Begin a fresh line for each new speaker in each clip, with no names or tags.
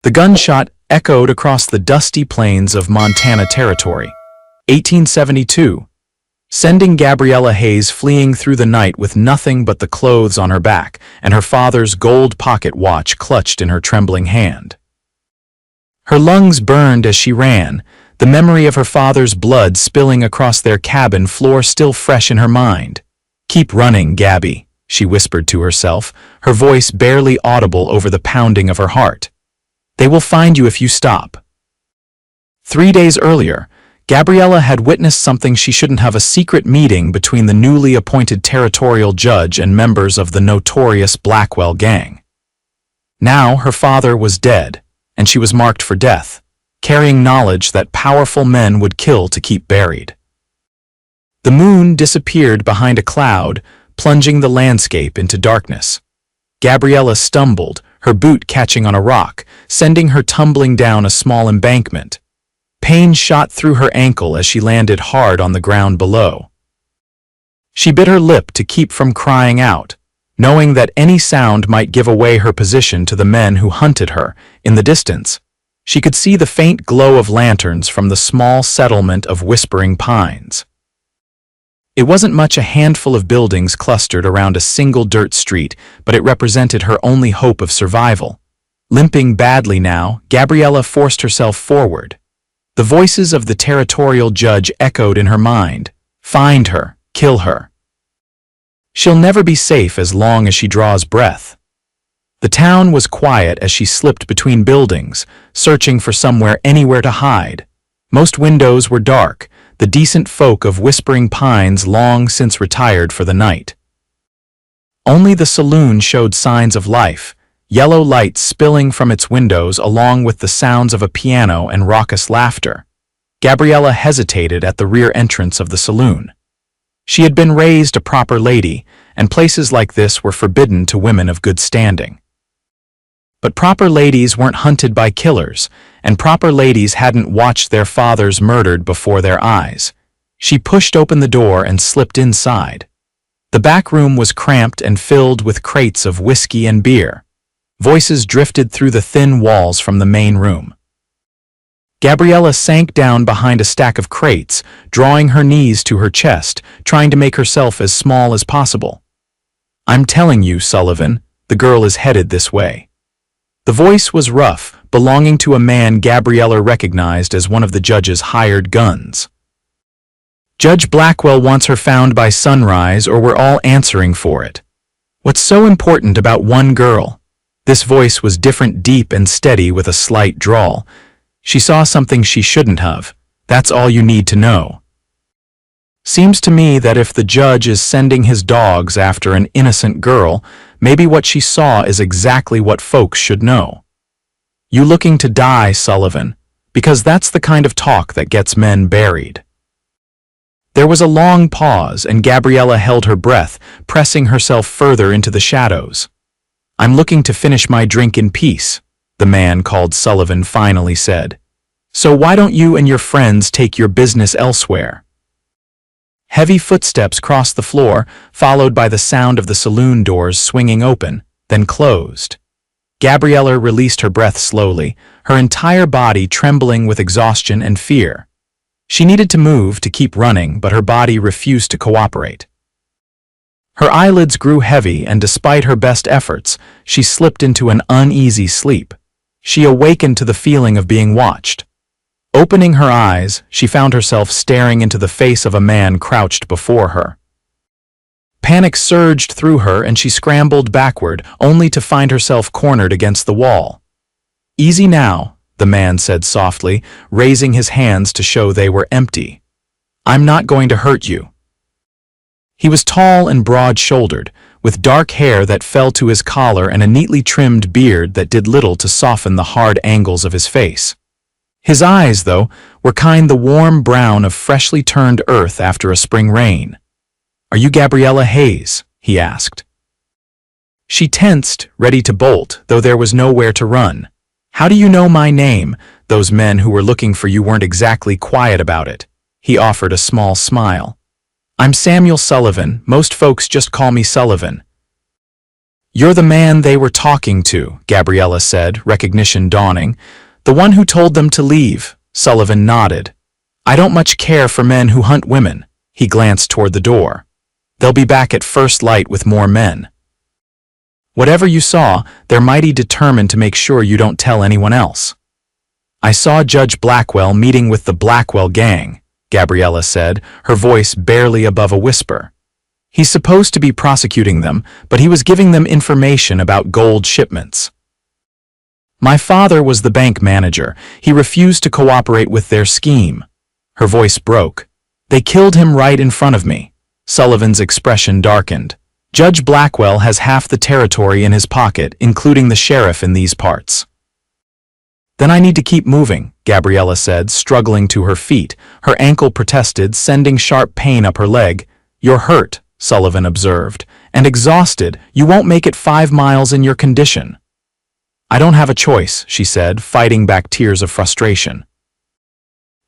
The gunshot echoed across the dusty plains of Montana Territory, 1872, sending Gabriella Hayes fleeing through the night with nothing but the clothes on her back and her father's gold pocket watch clutched in her trembling hand. Her lungs burned as she ran, the memory of her father's blood spilling across their cabin floor still fresh in her mind. "Keep running, Gabby," she whispered to herself, her voice barely audible over the pounding of her heart. "They will find you if you stop." 3 days earlier, Gabriella had witnessed something she shouldn't have: a secret meeting between the newly appointed territorial judge and members of the notorious Blackwell gang. Now her father was dead, and she was marked for death, carrying knowledge that powerful men would kill to keep buried. The moon disappeared behind a cloud, plunging the landscape into darkness. Gabriella stumbled, her boot catching on a rock, sending her tumbling down a small embankment. Pain shot through her ankle as she landed hard on the ground below. She bit her lip to keep from crying out, knowing that any sound might give away her position to the men who hunted her. In the distance, she could see the faint glow of lanterns from the small settlement of Whispering Pines. It wasn't much, a handful of buildings clustered around a single dirt street, but it represented her only hope of survival. Limping badly now, Gabriella forced herself forward. The voices of the territorial judge echoed in her mind. "Find her, kill her. She'll never be safe as long as she draws breath." The town was quiet as she slipped between buildings, searching for anywhere to hide. Most windows were dark, the decent folk of Whispering Pines long since retired for the night. Only the saloon showed signs of life, yellow light spilling from its windows along with the sounds of a piano and raucous laughter. Gabriella hesitated at the rear entrance of the saloon. She had been raised a proper lady, and places like this were forbidden to women of good standing. But proper ladies weren't hunted by killers, and proper ladies hadn't watched their fathers murdered before their eyes. She pushed open the door and slipped inside. The back room was cramped and filled with crates of whiskey and beer. Voices drifted through the thin walls from the main room. Gabriella sank down behind a stack of crates, drawing her knees to her chest, trying to make herself as small as possible. "I'm telling you, Sullivan, the girl is headed this way." The voice was rough, belonging to a man Gabriella recognized as one of the judge's hired guns. "Judge Blackwell wants her found by sunrise, or we're all answering for it." "What's so important about one girl?" This voice was different, deep and steady with a slight drawl. "She saw something she shouldn't have. That's all you need to know." "Seems to me that if the judge is sending his dogs after an innocent girl, maybe what she saw is exactly what folks should know." "You looking to die, Sullivan? Because that's the kind of talk that gets men buried." There was a long pause, and Gabriella held her breath, pressing herself further into the shadows. "I'm looking to finish my drink in peace," the man called Sullivan finally said. "So why don't you and your friends take your business elsewhere?" Heavy footsteps crossed the floor, followed by the sound of the saloon doors swinging open, then closed. Gabriella released her breath slowly, her entire body trembling with exhaustion and fear. She needed to move to keep running, but her body refused to cooperate. Her eyelids grew heavy, and despite her best efforts, she slipped into an uneasy sleep. She awakened to the feeling of being watched. Opening her eyes, she found herself staring into the face of a man crouched before her. Panic surged through her, and she scrambled backward, only to find herself cornered against the wall. "Easy now," the man said softly, raising his hands to show they were empty. "I'm not going to hurt you." He was tall and broad-shouldered, with dark hair that fell to his collar and a neatly trimmed beard that did little to soften the hard angles of his face. His eyes, though, were the warm brown of freshly turned earth after a spring rain. "Are you Gabriella Hayes?" he asked. She tensed, ready to bolt, though there was nowhere to run. "How do you know my name? Those men who were looking for you weren't exactly quiet about it." He offered a small smile. "I'm Samuel Sullivan. Most folks just call me Sullivan." "You're the man they were talking to," Gabriella said, recognition dawning. "The one who told them to leave." Sullivan nodded. "I don't much care for men who hunt women." He glanced toward the door. "They'll be back at first light with more men. Whatever you saw, they're mighty determined to make sure you don't tell anyone else." "I saw Judge Blackwell meeting with the Blackwell gang," Gabriella said, her voice barely above a whisper. "He's supposed to be prosecuting them, but he was giving them information about gold shipments. My father was the bank manager. He refused to cooperate with their scheme." Her voice broke. "They killed him right in front of me." Sullivan's expression darkened. "Judge Blackwell has half the territory in his pocket, including the sheriff in these parts." "Then I need to keep moving," Gabriella said, struggling to her feet. Her ankle protested, sending sharp pain up her leg. "You're hurt," Sullivan observed, "and exhausted. You won't make it 5 miles in your condition." "I don't have a choice," she said, fighting back tears of frustration.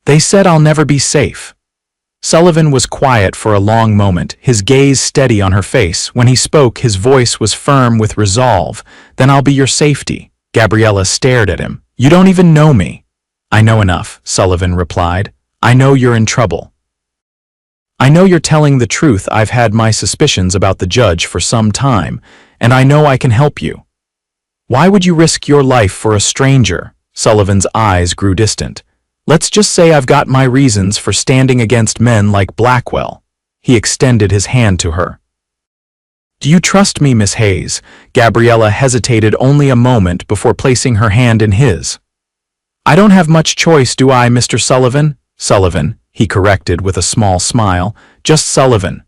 "They said I'll never be safe." Sullivan was quiet for a long moment, his gaze steady on her face. When he spoke, his voice was firm with resolve. "Then I'll be your safety." Gabriella stared at him. "You don't even know me." "I know enough," Sullivan replied. "I know you're in trouble. I know you're telling the truth. I've had my suspicions about the judge for some time, and I know I can help you." "Why would you risk your life for a stranger?" Sullivan's eyes grew distant. "Let's just say I've got my reasons for standing against men like Blackwell." He extended his hand to her. "Do you trust me, Miss Hayes?" Gabriella hesitated only a moment before placing her hand in his. "I don't have much choice, do I, Mr. Sullivan?" "Sullivan," he corrected with a small smile. "Just Sullivan."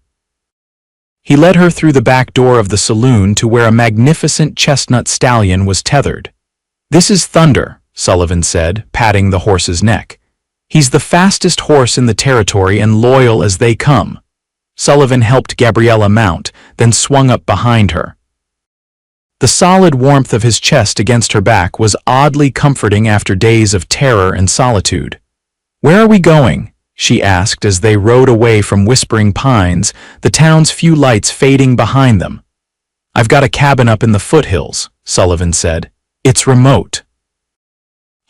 He led her through the back door of the saloon to where a magnificent chestnut stallion was tethered. "This is Thunder," Sullivan said, patting the horse's neck. "He's the fastest horse in the territory and loyal as they come." Sullivan helped Gabriella mount, then swung up behind her. The solid warmth of his chest against her back was oddly comforting after days of terror and solitude. "Where are we going?" she asked as they rode away from Whispering Pines, the town's few lights fading behind them. "I've got a cabin up in the foothills," Sullivan said. "It's remote.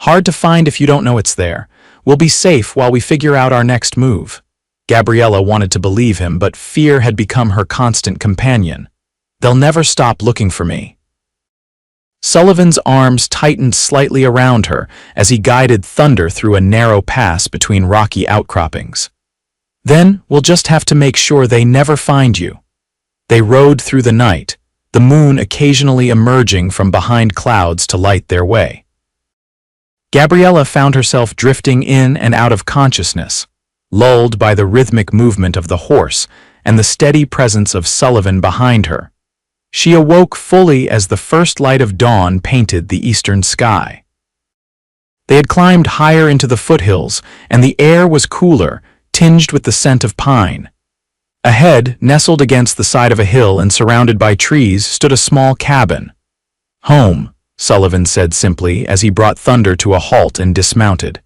Hard to find if you don't know it's there. We'll be safe while we figure out our next move." Gabriella wanted to believe him, but fear had become her constant companion. "They'll never stop looking for me." Sullivan's arms tightened slightly around her as he guided Thunder through a narrow pass between rocky outcroppings. "Then we'll just have to make sure they never find you." They rode through the night, the moon occasionally emerging from behind clouds to light their way. Gabriella found herself drifting in and out of consciousness, lulled by the rhythmic movement of the horse and the steady presence of Sullivan behind her. She awoke fully as the first light of dawn painted the eastern sky. They had climbed higher into the foothills, and the air was cooler, tinged with the scent of pine. Ahead, nestled against the side of a hill and surrounded by trees, stood a small cabin. "Home," Sullivan said simply as he brought Thunder to a halt and dismounted.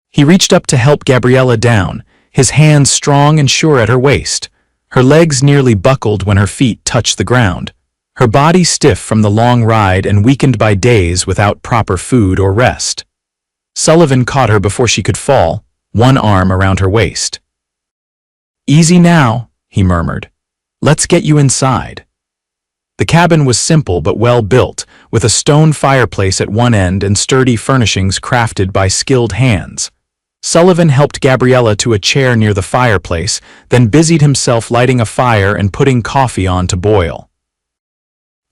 He reached up to help Gabriella down, his hands strong and sure at her waist. Her legs nearly buckled when her feet touched the ground, her body stiff from the long ride and weakened by days without proper food or rest. Sullivan caught her before she could fall, one arm around her waist. "Easy now," he murmured. "Let's get you inside." The cabin was simple but well built, with a stone fireplace at one end and sturdy furnishings crafted by skilled hands. Sullivan helped Gabriella to a chair near the fireplace, then busied himself lighting a fire and putting coffee on to boil.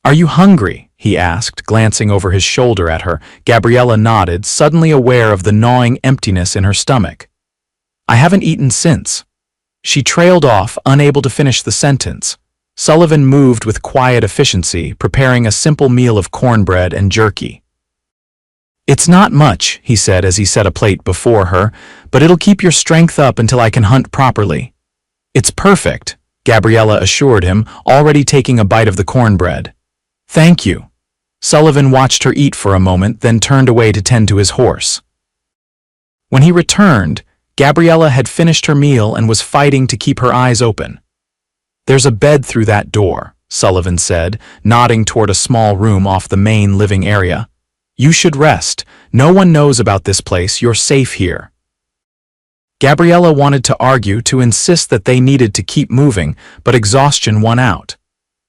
"Are you hungry?" he asked, glancing over his shoulder at her. Gabriella nodded, suddenly aware of the gnawing emptiness in her stomach. "I haven't eaten since." She trailed off, unable to finish the sentence. Sullivan moved with quiet efficiency, preparing a simple meal of cornbread and jerky. "It's not much," he said as he set a plate before her, "but it'll keep your strength up until I can hunt properly." "It's perfect," Gabriella assured him, already taking a bite of the cornbread. "Thank you." Sullivan watched her eat for a moment, then turned away to tend to his horse. When he returned, Gabriella had finished her meal and was fighting to keep her eyes open. "There's a bed through that door," Sullivan said, nodding toward a small room off the main living area. "You should rest. No one knows about this place. You're safe here." Gabriella wanted to argue, to insist that they needed to keep moving, but exhaustion won out.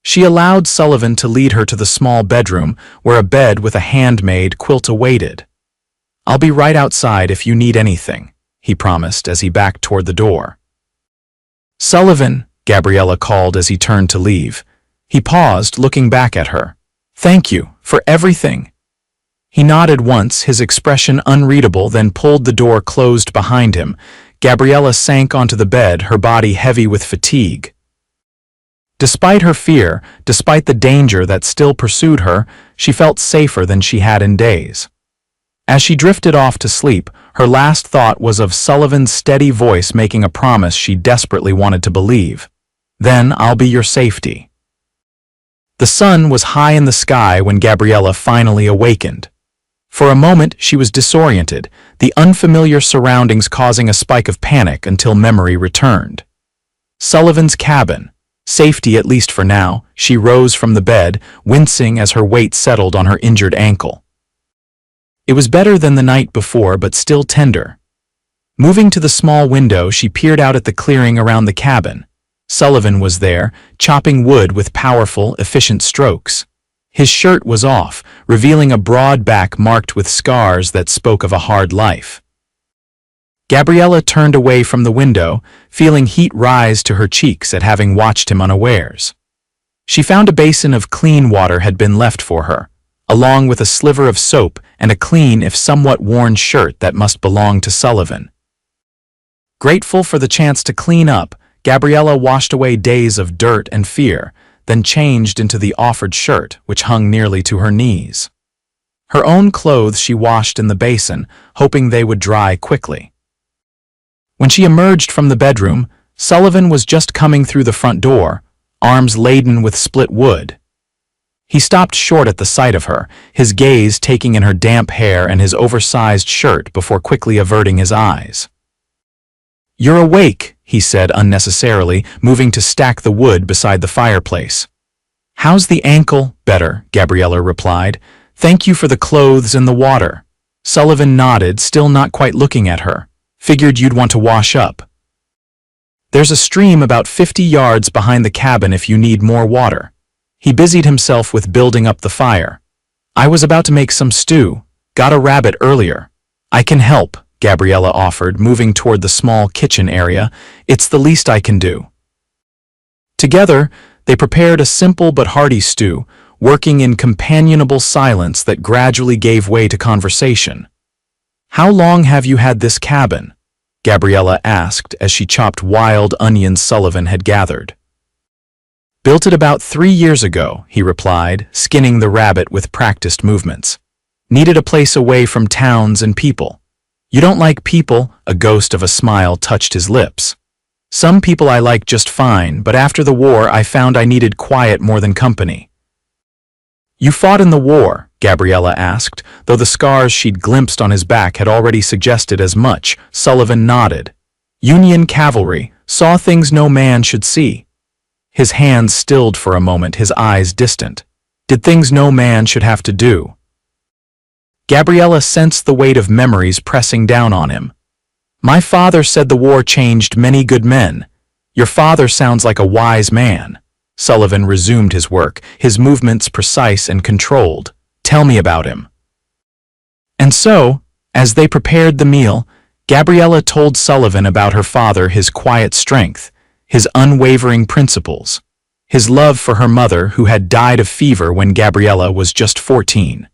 She allowed Sullivan to lead her to the small bedroom, where a bed with a handmade quilt awaited. "I'll be right outside if you need anything," he promised as he backed toward the door. "Sullivan," Gabriella called as he turned to leave. He paused, looking back at her. "Thank you for everything." He nodded once, his expression unreadable, then pulled the door closed behind him. Gabriella sank onto the bed, her body heavy with fatigue. Despite her fear, despite the danger that still pursued her, she felt safer than she had in days. As she drifted off to sleep, her last thought was of Sullivan's steady voice making a promise she desperately wanted to believe. "Then I'll be your safety." The sun was high in the sky when Gabriella finally awakened. For a moment, she was disoriented, the unfamiliar surroundings causing a spike of panic until memory returned. Sullivan's cabin. Safety, at least for now. She rose from the bed, wincing as her weight settled on her injured ankle. It was better than the night before, but still tender. Moving to the small window, she peered out at the clearing around the cabin. Sullivan was there, chopping wood with powerful, efficient strokes. His shirt was off, revealing a broad back marked with scars that spoke of a hard life. Gabriella turned away from the window, feeling heat rise to her cheeks at having watched him unawares. She found a basin of clean water had been left for her, along with a sliver of soap and a clean if somewhat worn shirt that must belong to Sullivan. Grateful for the chance to clean up, Gabriella washed away days of dirt and fear, then changed into the offered shirt, which hung nearly to her knees. Her own clothes she washed in the basin, hoping they would dry quickly. When she emerged from the bedroom, Sullivan was just coming through the front door, arms laden with split wood. He stopped short at the sight of her, his gaze taking in her damp hair and his oversized shirt before quickly averting his eyes. "You're awake," he said unnecessarily, moving to stack the wood beside the fireplace. "How's the ankle?" "Better," Gabriella replied. "Thank you for the clothes and the water." Sullivan nodded, still not quite looking at her. "Figured you'd want to wash up. There's a stream about 50 yards behind the cabin if you need more water." He busied himself with building up the fire. "I was about to make some stew. Got a rabbit earlier." "I can help," Gabriella offered, moving toward the small kitchen area. "It's the least I can do." Together, they prepared a simple but hearty stew, working in companionable silence that gradually gave way to conversation. "How long have you had this cabin?" Gabriella asked as she chopped wild onions Sullivan had gathered. "Built it about 3 years ago," he replied, skinning the rabbit with practiced movements. "Needed a place away from towns and people." "You don't like people?" A ghost of a smile touched his lips. "Some people I like just fine, but after the war I found I needed quiet more than company." "You fought in the war?" Gabriella asked, though the scars she'd glimpsed on his back had already suggested as much. Sullivan nodded. "Union cavalry, saw things no man should see." His hands stilled for a moment, his eyes distant. "Did things no man should have to do?" Gabriella sensed the weight of memories pressing down on him. "My father said the war changed many good men. Your father sounds like a wise man." Sullivan resumed his work, his movements precise and controlled. "Tell me about him." And so, as they prepared the meal, Gabriella told Sullivan about her father, his quiet strength, his unwavering principles, his love for her mother who had died of fever when Gabriella was just 14.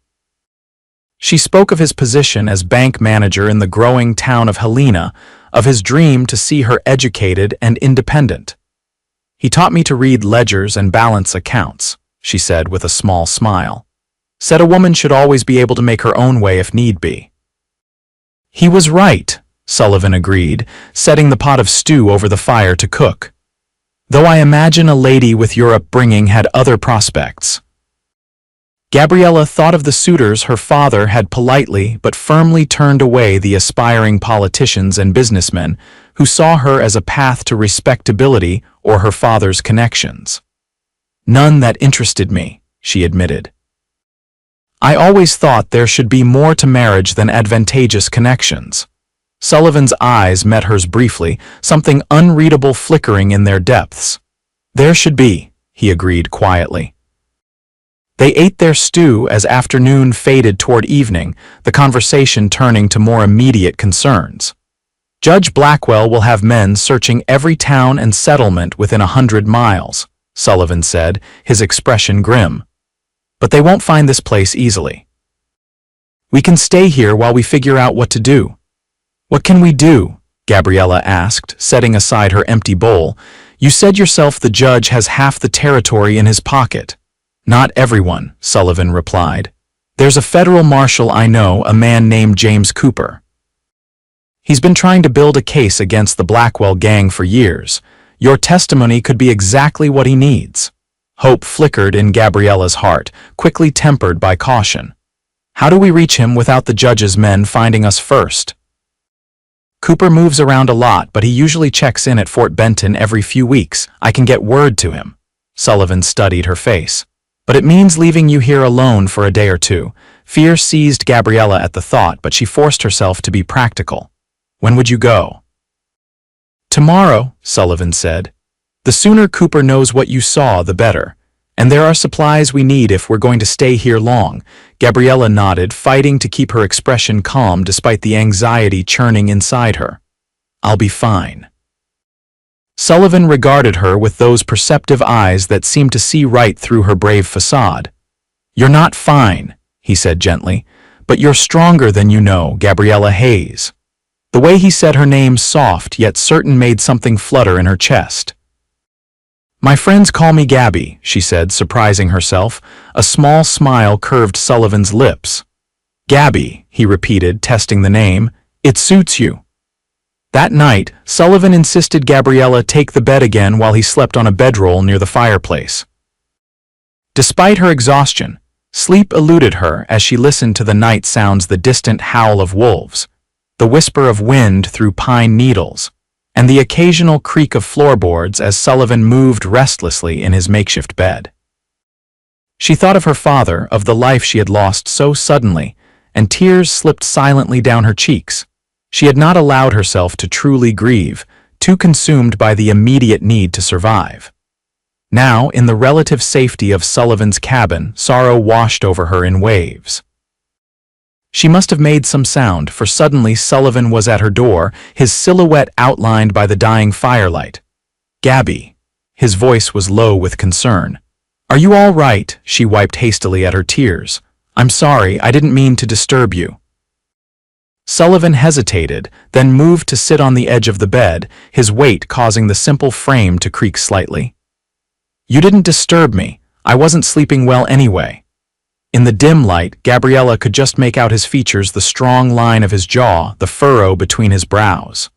She spoke of his position as bank manager in the growing town of Helena, of his dream to see her educated and independent. "He taught me to read ledgers and balance accounts," she said with a small smile. "Said a woman should always be able to make her own way if need be." "He was right," Sullivan agreed, setting the pot of stew over the fire to cook. "Though I imagine a lady with your upbringing had other prospects." Gabriella thought of the suitors her father had politely but firmly turned away, the aspiring politicians and businessmen who saw her as a path to respectability or her father's connections. None that interested me, she admitted. I always thought there should be more to marriage than advantageous connections. Sullivan's eyes met hers briefly, something unreadable flickering in their depths. There should be, he agreed quietly. They ate their stew as afternoon faded toward evening, the conversation turning to more immediate concerns. Judge Blackwell will have men searching every town and settlement within 100 miles, Sullivan said, his expression grim. But they won't find this place easily. We can stay here while we figure out what to do. What can we do? Gabriella asked, setting aside her empty bowl. You said yourself the judge has half the territory in his pocket. Not everyone, Sullivan replied. There's a federal marshal I know, a man named James Cooper. He's been trying to build a case against the Blackwell gang for years. Your testimony could be exactly what he needs. Hope flickered in Gabriella's heart, quickly tempered by caution. How do we reach him without the judge's men finding us first? Cooper moves around a lot, but he usually checks in at Fort Benton every few weeks. I can get word to him. Sullivan studied her face. But it means leaving you here alone for a day or two. Fear seized Gabriella at the thought, but she forced herself to be practical. When would you go? Tomorrow, Sullivan said. The sooner Cooper knows what you saw, the better. And there are supplies we need if we're going to stay here long. Gabriella nodded, fighting to keep her expression calm despite the anxiety churning inside her. I'll be fine. Sullivan regarded her with those perceptive eyes that seemed to see right through her brave facade. You're not fine, he said gently, but you're stronger than you know, Gabriella Hayes. The way he said her name soft yet certain made something flutter in her chest. My friends call me Gabby, she said, surprising herself. A small smile curved Sullivan's lips. Gabby, he repeated, testing the name. It suits you. That night, Sullivan insisted Gabriella take the bed again while he slept on a bedroll near the fireplace. Despite her exhaustion, sleep eluded her as she listened to the night sounds, the distant howl of wolves, the whisper of wind through pine needles, and the occasional creak of floorboards as Sullivan moved restlessly in his makeshift bed. She thought of her father, of the life she had lost so suddenly, and tears slipped silently down her cheeks. She had not allowed herself to truly grieve, too consumed by the immediate need to survive. Now, in the relative safety of Sullivan's cabin, sorrow washed over her in waves. She must have made some sound, for suddenly Sullivan was at her door, his silhouette outlined by the dying firelight. Gabby. His voice was low with concern. Are you all right? She wiped hastily at her tears. I'm sorry, I didn't mean to disturb you. Sullivan hesitated, then moved to sit on the edge of the bed, his weight causing the simple frame to creak slightly. You didn't disturb me. I wasn't sleeping well anyway. In the dim light, Gabriella could just make out his features, the strong line of his jaw, the furrow between his brows.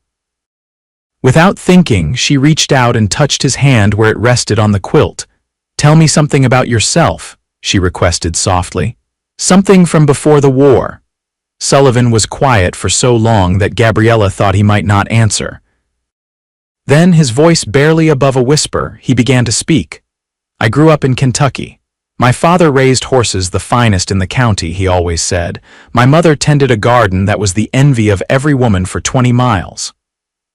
Without thinking, she reached out and touched his hand where it rested on the quilt. Tell me something about yourself, she requested softly. Something from before the war. Sullivan was quiet for so long that Gabriella thought he might not answer. Then, his voice barely above a whisper, he began to speak. I grew up in Kentucky. My father raised horses, the finest in the county, he always said. My mother tended a garden that was the envy of every woman for 20 miles.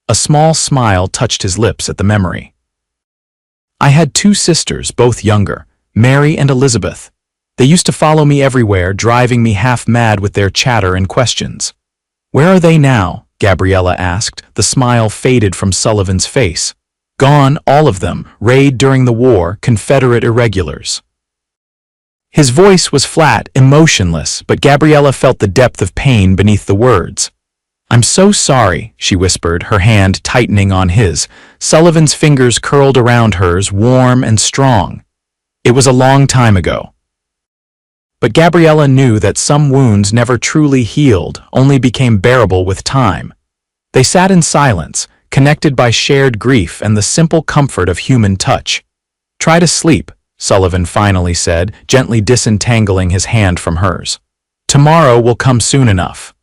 A small smile touched his lips at the memory. I had 2 sisters, both younger, Mary and Elizabeth. They used to follow me everywhere, driving me half mad with their chatter and questions. Where are they now? Gabriella asked. The smile faded from Sullivan's face. Gone, all of them, raid during the war, Confederate irregulars. His voice was flat, emotionless, but Gabriella felt the depth of pain beneath the words. I'm so sorry, she whispered, her hand tightening on his. Sullivan's fingers curled around hers, warm and strong. It was a long time ago. But Gabriella knew that some wounds never truly healed, only became bearable with time. They sat in silence, connected by shared grief and the simple comfort of human touch. Try to sleep, Sullivan finally said, gently disentangling his hand from hers. Tomorrow will come soon enough.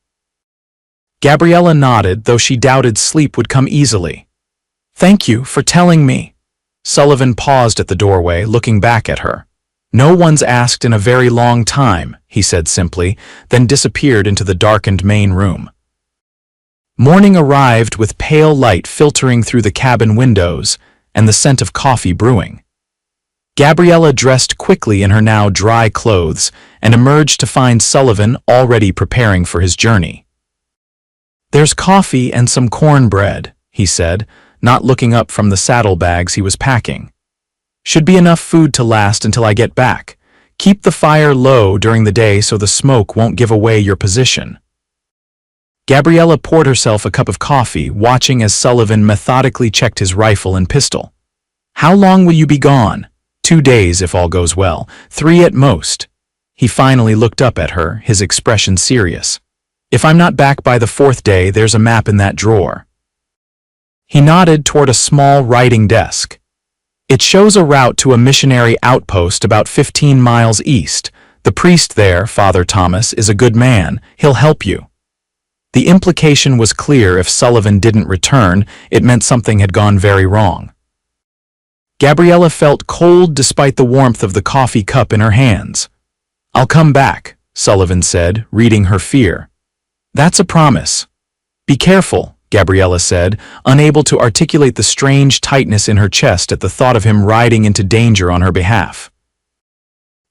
Gabriella nodded, though she doubted sleep would come easily. Thank you for telling me. Sullivan paused at the doorway, looking back at her. "No one's asked in a very long time," he said simply, then disappeared into the darkened main room. Morning arrived with pale light filtering through the cabin windows and the scent of coffee brewing. Gabriella dressed quickly in her now dry clothes and emerged to find Sullivan already preparing for his journey. "There's coffee and some cornbread," he said, not looking up from the saddlebags he was packing. "Should be enough food to last until I get back. Keep the fire low during the day so the smoke won't give away your position." Gabriella poured herself a cup of coffee, watching as Sullivan methodically checked his rifle and pistol. "How long will you be gone?" "2 days if all goes well, 3 at most." He finally looked up at her, his expression serious. "If I'm not back by the 4th day, there's a map in that drawer." He nodded toward a small writing desk. "It shows a route to a missionary outpost about 15 miles east. The priest there, Father Thomas, is a good man. He'll help you." The implication was clear. If Sullivan didn't return, it meant something had gone very wrong. Gabriella felt cold despite the warmth of the coffee cup in her hands. "I'll come back," Sullivan said, reading her fear. "That's a promise." "Be careful," Gabriella said, unable to articulate the strange tightness in her chest at the thought of him riding into danger on her behalf.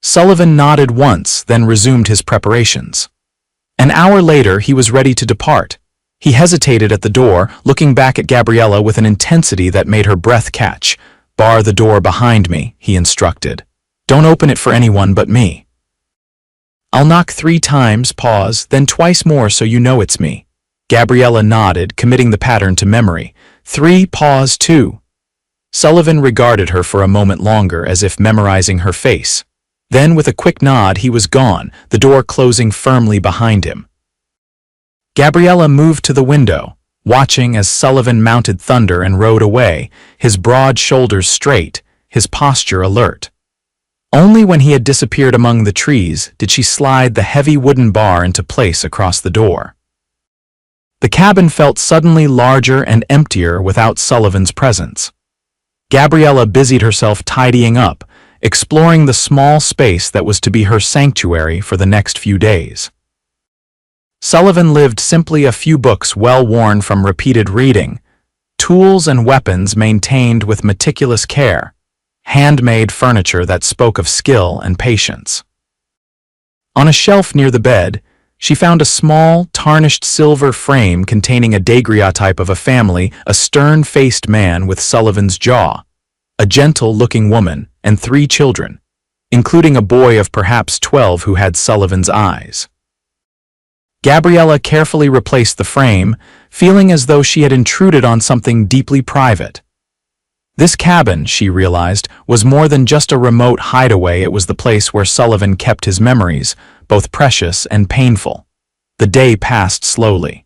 Sullivan nodded once, then resumed his preparations. An hour later, he was ready to depart. He hesitated at the door, looking back at Gabriella with an intensity that made her breath catch. "Bar the door behind me," he instructed. "Don't open it for anyone but me." "I'll knock 3 times, pause, then twice more so you know it's me." Gabriella nodded, committing the pattern to memory. 3, pause, 2. Sullivan regarded her for a moment longer, as if memorizing her face. Then, with a quick nod, he was gone, the door closing firmly behind him. Gabriella moved to the window, watching as Sullivan mounted Thunder and rode away, his broad shoulders straight, his posture alert. Only when he had disappeared among the trees did she slide the heavy wooden bar into place across the door. The cabin felt suddenly larger and emptier without Sullivan's presence. Gabriella busied herself tidying up, exploring the small space that was to be her sanctuary for the next few days. Sullivan lived simply, a few books well worn from repeated reading, tools and weapons maintained with meticulous care, handmade furniture that spoke of skill and patience. On a shelf near the bed, she found a small, tarnished silver frame containing a daguerreotype of a family, a stern-faced man with Sullivan's jaw, a gentle-looking woman, and 3 children, including a boy of perhaps 12 who had Sullivan's eyes. Gabriella carefully replaced the frame, feeling as though she had intruded on something deeply private. This cabin, she realized, was more than just a remote hideaway. It was the place where Sullivan kept his memories, both precious and painful. The day passed slowly.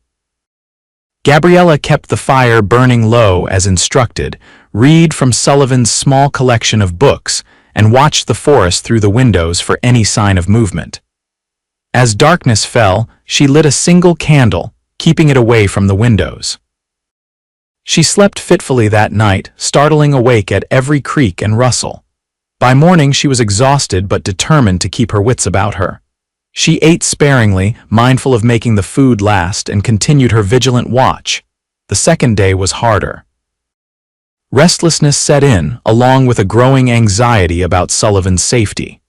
Gabriella kept the fire burning low as instructed, read from Sullivan's small collection of books, and watched the forest through the windows for any sign of movement. As darkness fell, she lit a single candle, keeping it away from the windows. She slept fitfully that night, startling awake at every creak and rustle. By morning she was exhausted but determined to keep her wits about her. She ate sparingly, mindful of making the food last, and continued her vigilant watch. The second day was harder. Restlessness set in, along with a growing anxiety about Sullivan's safety.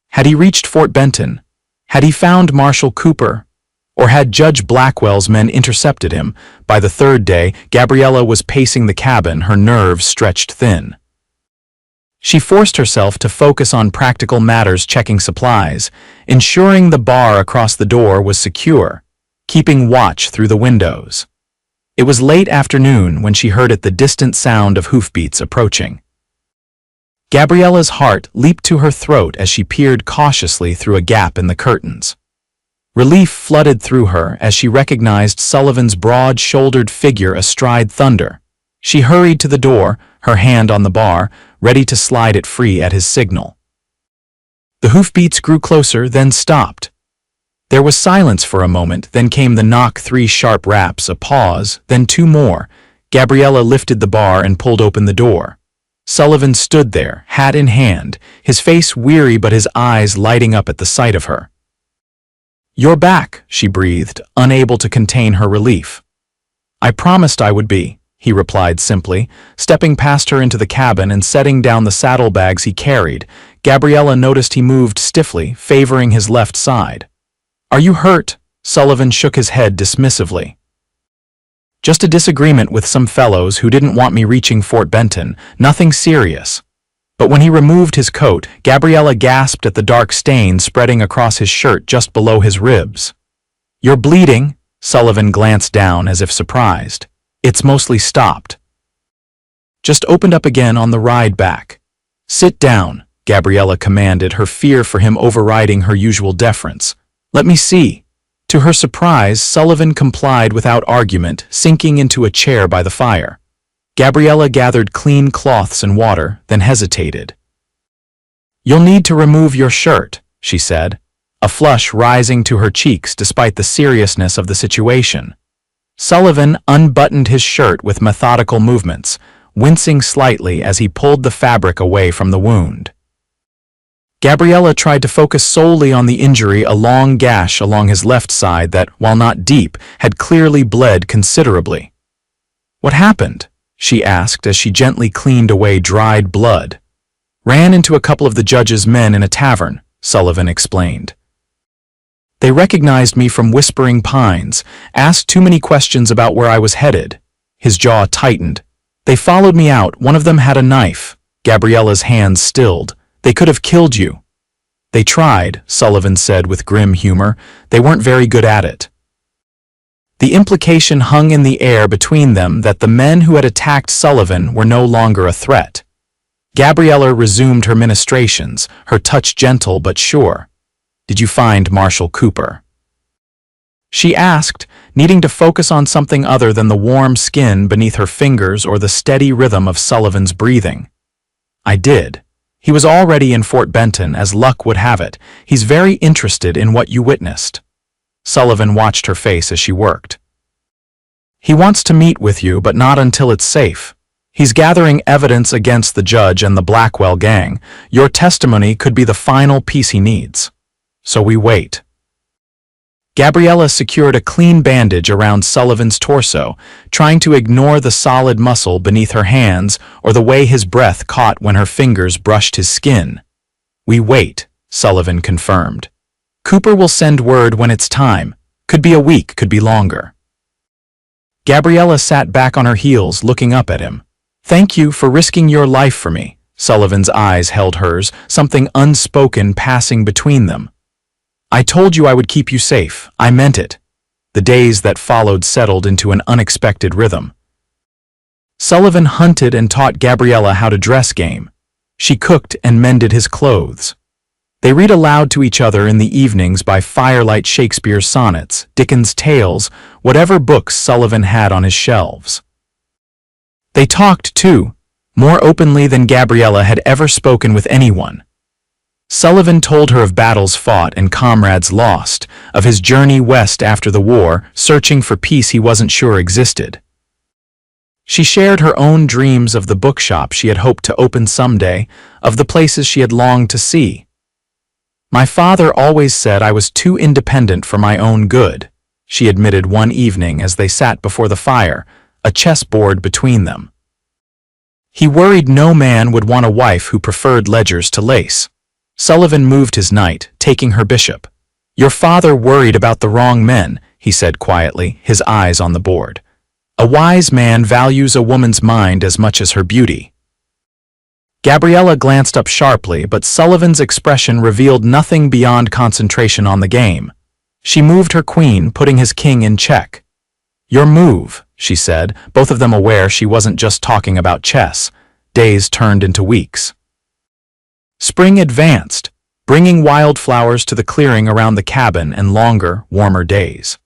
Had he reached Fort Benton? Had he found Marshal Cooper? Or had Judge Blackwell's men intercepted him? By the 3rd day, Gabriella was pacing the cabin, her nerves stretched thin. She forced herself to focus on practical matters, checking supplies, ensuring the bar across the door was secure, keeping watch through the windows. It was late afternoon when she heard the distant sound of hoofbeats approaching. Gabriella's heart leaped to her throat as she peered cautiously through a gap in the curtains. Relief flooded through her as she recognized Sullivan's broad-shouldered figure astride Thunder. She hurried to the door, her hand on the bar, ready to slide it free at his signal. The hoofbeats grew closer, then stopped. There was silence for a moment, then came the knock, 3 sharp raps, a pause, then 2 more. Gabriella lifted the bar and pulled open the door. Sullivan stood there, hat in hand, his face weary but his eyes lighting up at the sight of her. "You're back," she breathed, unable to contain her relief. "I promised I would be," he replied simply, stepping past her into the cabin and setting down the saddlebags he carried. Gabriella noticed he moved stiffly, favoring his left side. "Are you hurt?" Sullivan shook his head dismissively. "Just a disagreement with some fellows who didn't want me reaching Fort Benton, nothing serious." But when he removed his coat, Gabriella gasped at the dark stain spreading across his shirt just below his ribs. "You're bleeding?" Sullivan glanced down as if surprised. "It's mostly stopped. Just opened up again on the ride back." "Sit down," Gabriella commanded, her fear for him overriding her usual deference. "Let me see." To her surprise, Sullivan complied without argument, sinking into a chair by the fire. Gabriella gathered clean cloths and water, then hesitated. "You'll need to remove your shirt," she said, a flush rising to her cheeks despite the seriousness of the situation. Sullivan unbuttoned his shirt with methodical movements, wincing slightly as he pulled the fabric away from the wound. Gabriella tried to focus solely on the injury, a long gash along his left side that, while not deep, had clearly bled considerably. "What happened?" she asked as she gently cleaned away dried blood. "Ran into a couple of the judge's men in a tavern," Sullivan explained. "They recognized me from Whispering Pines, asked too many questions about where I was headed." His jaw tightened. "They followed me out, one of them had a knife." Gabriella's hands stilled. "They could have killed you." "They tried," Sullivan said with grim humor. "They weren't very good at it." The implication hung in the air between them that the men who had attacked Sullivan were no longer a threat. Gabriella resumed her ministrations, her touch gentle but sure. "Did you find Marshal Cooper?" she asked, needing to focus on something other than the warm skin beneath her fingers or the steady rhythm of Sullivan's breathing. "I did. He was already in Fort Benton, as luck would have it. He's very interested in what you witnessed." Sullivan watched her face as she worked. "He wants to meet with you, but not until it's safe. He's gathering evidence against the judge and the Blackwell gang. Your testimony could be the final piece he needs. So we wait." Gabriella secured a clean bandage around Sullivan's torso, trying to ignore the solid muscle beneath her hands or the way his breath caught when her fingers brushed his skin. "We wait," Sullivan confirmed. "Cooper will send word when it's time. Could be a week, could be longer." Gabriella sat back on her heels, looking up at him. "Thank you for risking your life for me." Sullivan's eyes held hers, something unspoken passing between them. "I told you I would keep you safe. I meant it." The days that followed settled into an unexpected rhythm. Sullivan hunted and taught Gabriella how to dress game. She cooked and mended his clothes. They read aloud to each other in the evenings by firelight Shakespeare's sonnets, Dickens' tales, whatever books Sullivan had on his shelves. They talked, too, more openly than Gabriella had ever spoken with anyone. Sullivan told her of battles fought and comrades lost, of his journey west after the war, searching for peace he wasn't sure existed. She shared her own dreams of the bookshop she had hoped to open someday, of the places she had longed to see. "My father always said I was too independent for my own good," she admitted one evening as they sat before the fire, a chessboard between them. "He worried no man would want a wife who preferred ledgers to lace." Sullivan moved his knight, taking her bishop. "Your father worried about the wrong men," he said quietly, his eyes on the board. "A wise man values a woman's mind as much as her beauty." Gabriella glanced up sharply, but Sullivan's expression revealed nothing beyond concentration on the game. She moved her queen, putting his king in check. "Your move," she said, both of them aware she wasn't just talking about chess. Days turned into weeks. Spring advanced, bringing wildflowers to the clearing around the cabin and longer, warmer days.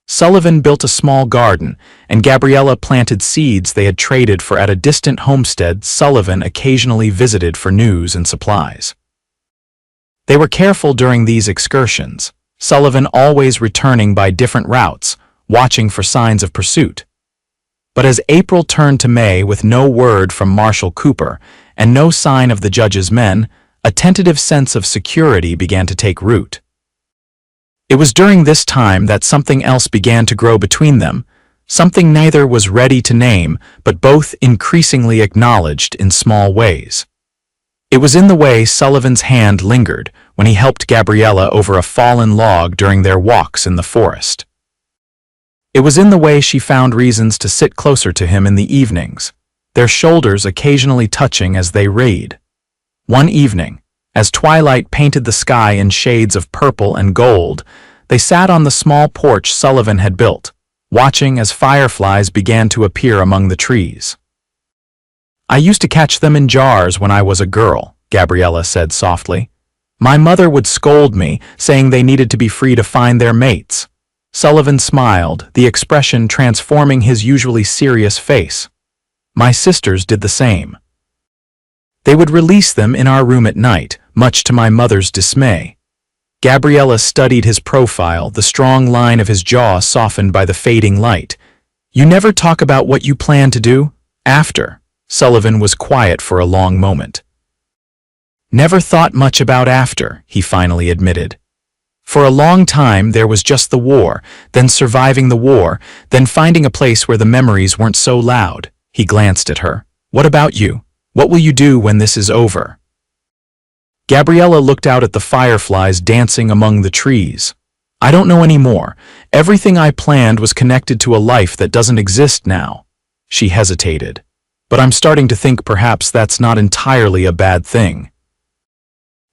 Sullivan built a small garden, and Gabriella planted seeds they had traded for at a distant homestead Sullivan occasionally visited for news and supplies. They were careful during these excursions, Sullivan always returning by different routes, watching for signs of pursuit. But as April turned to May with no word from Marshal Cooper and no sign of the judge's men, a tentative sense of security began to take root. It was during this time that something else began to grow between them, something neither was ready to name, but both increasingly acknowledged in small ways. It was in the way Sullivan's hand lingered when he helped Gabriella over a fallen log during their walks in the forest. It was in the way she found reasons to sit closer to him in the evenings, their shoulders occasionally touching as they read. One evening, as twilight painted the sky in shades of purple and gold, they sat on the small porch Sullivan had built, watching as fireflies began to appear among the trees. "I used to catch them in jars when I was a girl," Gabriella said softly. "My mother would scold me, saying they needed to be free to find their mates." Sullivan smiled, the expression transforming his usually serious face. "My sisters did the same. They would release them in our room at night, much to my mother's dismay." Gabriella studied his profile, the strong line of his jaw softened by the fading light. "You never talk about what you plan to do after?" Sullivan was quiet for a long moment. "Never thought much about after," he finally admitted. "For a long time there was just the war, then surviving the war, then finding a place where the memories weren't so loud." He glanced at her. "What about you? What will you do when this is over?" Gabriella looked out at the fireflies dancing among the trees. "I don't know anymore. Everything I planned was connected to a life that doesn't exist now." She hesitated. "But I'm starting to think perhaps that's not entirely a bad thing."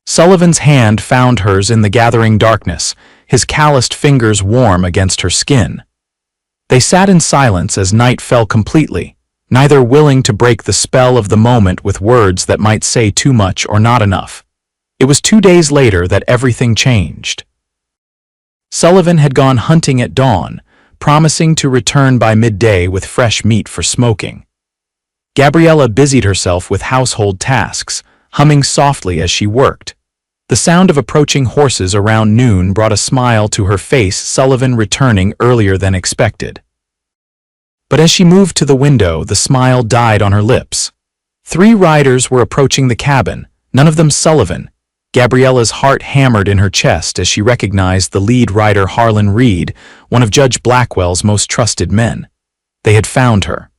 Sullivan's hand found hers in the gathering darkness, his calloused fingers warm against her skin. They sat in silence as night fell completely, neither willing to break the spell of the moment with words that might say too much or not enough. It was 2 days later that everything changed. Sullivan had gone hunting at dawn, promising to return by midday with fresh meat for smoking. Gabriella busied herself with household tasks, humming softly as she worked. The sound of approaching horses around noon brought a smile to her face, Sullivan returning earlier than expected. But as she moved to the window, the smile died on her lips. 3 riders were approaching the cabin, none of them Sullivan. Gabriella's heart hammered in her chest as she recognized the lead rider, Harlan Reed, one of Judge Blackwell's most trusted men. They had found her.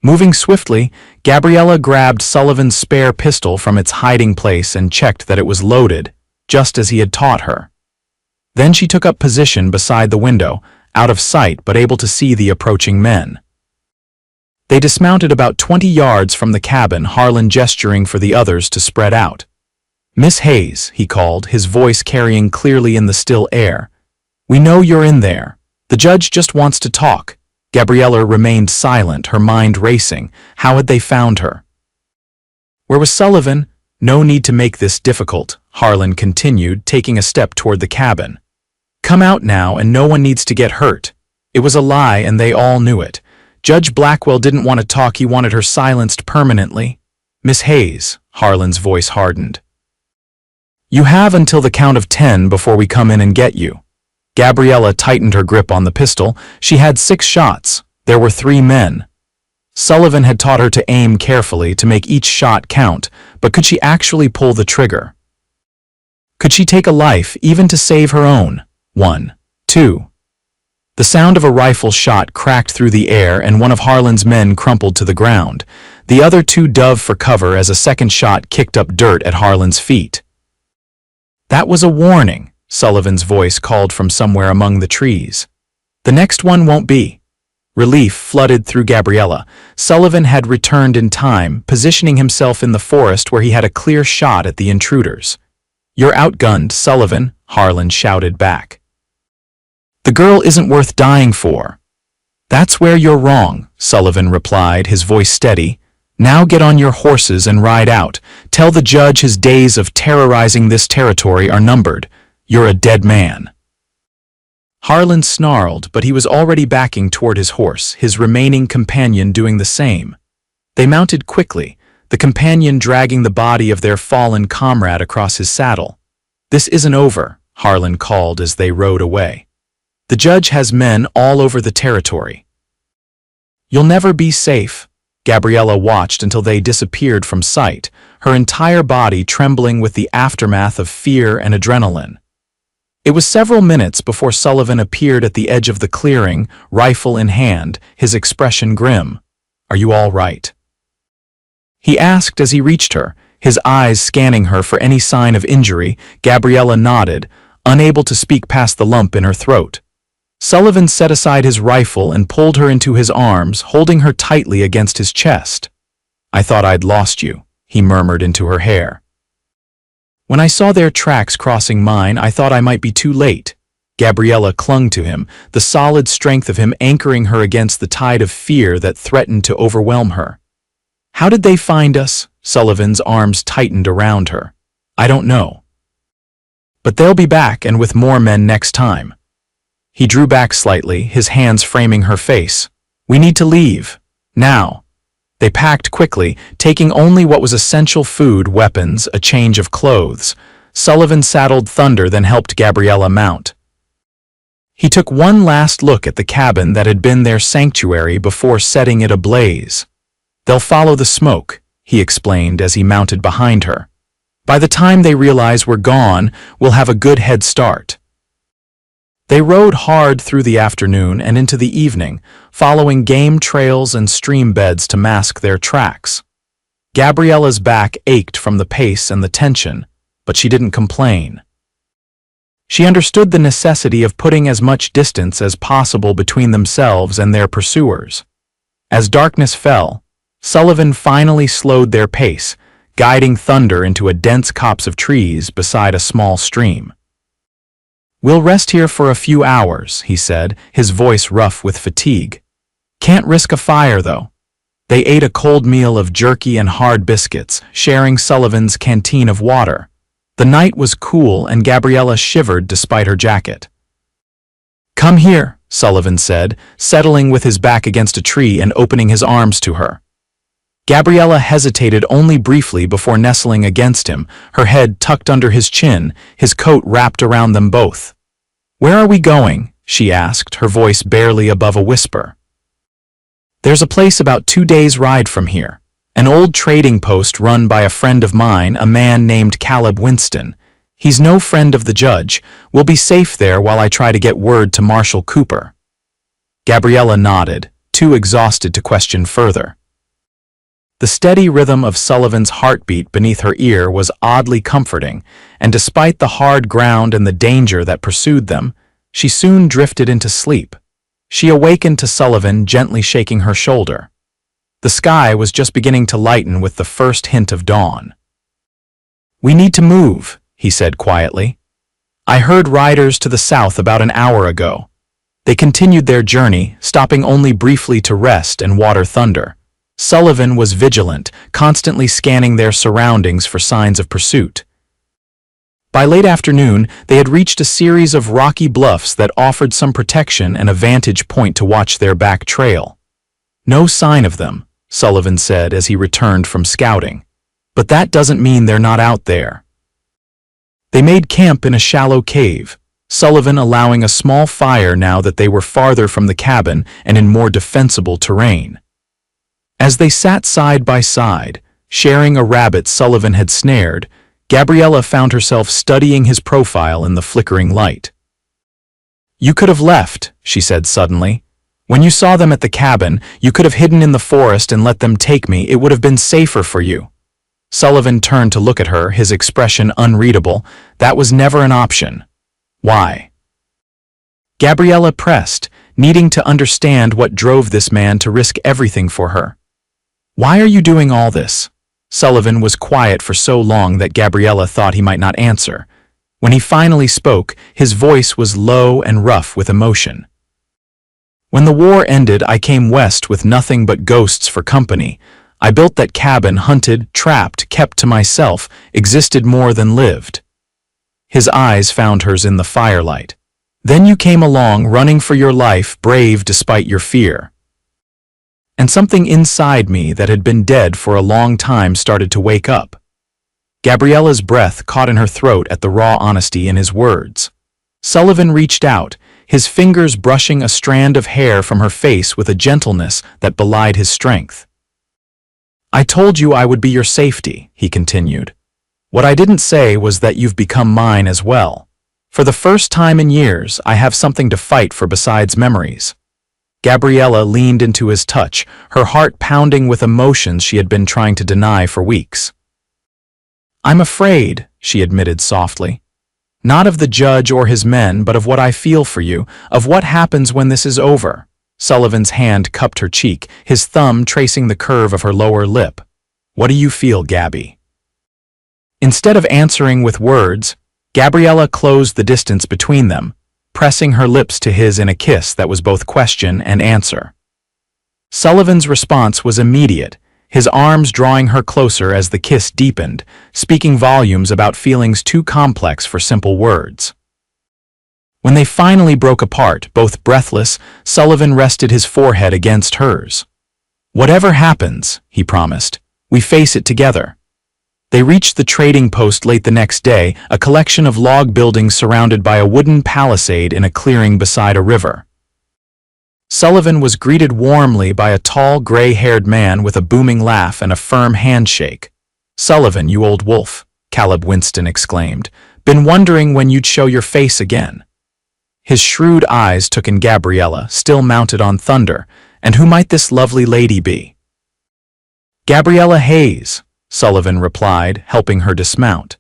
Moving swiftly, Gabriella grabbed Sullivan's spare pistol from its hiding place and checked that it was loaded, just as he had taught her. Then she took up position beside the window, out of sight but able to see the approaching men. They dismounted about 20 yards from the cabin, Harlan gesturing for the others to spread out. "Miss Hayes," he called, his voice carrying clearly in the still air. "We know you're in there. The judge just wants to talk." Gabriella remained silent, her mind racing. How had they found her? "Where was Sullivan?" "No need to make this difficult," Harlan continued, taking a step toward the cabin. "Come out now and no one needs to get hurt." It was a lie and they all knew it. Judge Blackwell didn't want to talk, he wanted her silenced permanently. "Miss Hayes," Harlan's voice hardened. "You have until the count of 10 before we come in and get you." Gabriella tightened her grip on the pistol. She had 6 shots. There were 3 men. Sullivan had taught her to aim carefully, to make each shot count, but could she actually pull the trigger? Could she take a life, even to save her own? 1, 2. The sound of a rifle shot cracked through the air and one of Harlan's men crumpled to the ground. The other 2 dove for cover as a second shot kicked up dirt at Harlan's feet. "That was a warning," Sullivan's voice called from somewhere among the trees. "The next one won't be." Relief flooded through Gabriella. Sullivan had returned in time, positioning himself in the forest where he had a clear shot at the intruders. "You're outgunned, Sullivan," Harlan shouted back. "The girl isn't worth dying for." "That's where you're wrong," Sullivan replied, his voice steady. "Now get on your horses and ride out. Tell the judge his days of terrorizing this territory are numbered. You're a dead man." Harlan snarled, but he was already backing toward his horse, his remaining companion doing the same. They mounted quickly, the companion dragging the body of their fallen comrade across his saddle. "This isn't over," Harlan called as they rode away. "The judge has men all over the territory." You'll never be safe. Gabriella watched until they disappeared from sight, her entire body trembling with the aftermath of fear and adrenaline. It was several minutes before Sullivan appeared at the edge of the clearing, rifle in hand, his expression grim. "Are you all right?" he asked as he reached her, his eyes scanning her for any sign of injury. Gabriella nodded, unable to speak past the lump in her throat. Sullivan set aside his rifle and pulled her into his arms, holding her tightly against his chest. "I thought I'd lost you," he murmured into her hair. "When I saw their tracks crossing mine, I thought I might be too late." Gabriella clung to him, the solid strength of him anchoring her against the tide of fear that threatened to overwhelm her. "How did they find us?" Sullivan's arms tightened around her. "I don't know. But they'll be back, and with more men next time." He drew back slightly, his hands framing her face. "We need to leave. Now." They packed quickly, taking only what was essential: food, weapons, a change of clothes. Sullivan saddled Thunder, then helped Gabriella mount. He took one last look at the cabin that had been their sanctuary before setting it ablaze. "They'll follow the smoke," he explained as he mounted behind her. "By the time they realize we're gone, we'll have a good head start." They rode hard through the afternoon and into the evening, following game trails and stream beds to mask their tracks. Gabriella's back ached from the pace and the tension, but she didn't complain. She understood the necessity of putting as much distance as possible between themselves and their pursuers. As darkness fell, Sullivan finally slowed their pace, guiding Thunder into a dense copse of trees beside a small stream. "We'll rest here for a few hours," he said, his voice rough with fatigue. "Can't risk a fire, though." They ate a cold meal of jerky and hard biscuits, sharing Sullivan's canteen of water. The night was cool and Gabriella shivered despite her jacket. "Come here," Sullivan said, settling with his back against a tree and opening his arms to her. Gabriella hesitated only briefly before nestling against him, her head tucked under his chin, his coat wrapped around them both. "Where are we going?" she asked, her voice barely above a whisper. "There's a place about 2 days' ride from here. An old trading post run by a friend of mine, a man named Caleb Winston. He's no friend of the judge. We'll be safe there while I try to get word to Marshal Cooper." Gabriella nodded, too exhausted to question further. The steady rhythm of Sullivan's heartbeat beneath her ear was oddly comforting, and despite the hard ground and the danger that pursued them, she soon drifted into sleep. She awakened to Sullivan gently shaking her shoulder. The sky was just beginning to lighten with the first hint of dawn. "We need to move," he said quietly. "I heard riders to the south about an hour ago." They continued their journey, stopping only briefly to rest and water Thunder. Sullivan was vigilant, constantly scanning their surroundings for signs of pursuit. By late afternoon, they had reached a series of rocky bluffs that offered some protection and a vantage point to watch their back trail. "No sign of them," Sullivan said as he returned from scouting. "But that doesn't mean they're not out there." They made camp in a shallow cave, Sullivan allowing a small fire now that they were farther from the cabin and in more defensible terrain. As they sat side by side, sharing a rabbit Sullivan had snared, Gabriella found herself studying his profile in the flickering light. "You could have left," she said suddenly. "When you saw them at the cabin, you could have hidden in the forest and let them take me. It would have been safer for you." Sullivan turned to look at her, his expression unreadable. "That was never an option." "Why?" Gabriella pressed, needing to understand what drove this man to risk everything for her. "Why are you doing all this?" Sullivan was quiet for so long that Gabriella thought he might not answer. When he finally spoke, his voice was low and rough with emotion. "When the war ended, I came west with nothing but ghosts for company. I built that cabin, hunted, trapped, kept to myself, existed more than lived." His eyes found hers in the firelight. "Then you came along, running for your life, brave despite your fear. And something inside me that had been dead for a long time started to wake up." Gabriella's breath caught in her throat at the raw honesty in his words. Sullivan reached out, his fingers brushing a strand of hair from her face with a gentleness that belied his strength. "I told you I would be your safety," he continued. "What I didn't say was that you've become mine as well. For the first time in years, I have something to fight for besides memories." Gabriella leaned into his touch, her heart pounding with emotions she had been trying to deny for weeks. "I'm afraid," she admitted softly. "Not of the judge or his men, but of what I feel for you, of what happens when this is over." Sullivan's hand cupped her cheek, his thumb tracing the curve of her lower lip. "What do you feel, Gabby?" Instead of answering with words, Gabriella closed the distance between them, pressing her lips to his in a kiss that was both question and answer. Sullivan's response was immediate, his arms drawing her closer as the kiss deepened, speaking volumes about feelings too complex for simple words. When they finally broke apart, both breathless, Sullivan rested his forehead against hers. "Whatever happens," he promised, "we face it together." They reached the trading post late the next day, a collection of log buildings surrounded by a wooden palisade in a clearing beside a river. Sullivan was greeted warmly by a tall, gray-haired man with a booming laugh and a firm handshake. "Sullivan, you old wolf," Caleb Winston exclaimed. "Been wondering when you'd show your face again." His shrewd eyes took in Gabriella, still mounted on Thunder. "And who might this lovely lady be?" "Gabriella Hayes," Sullivan replied, helping her dismount.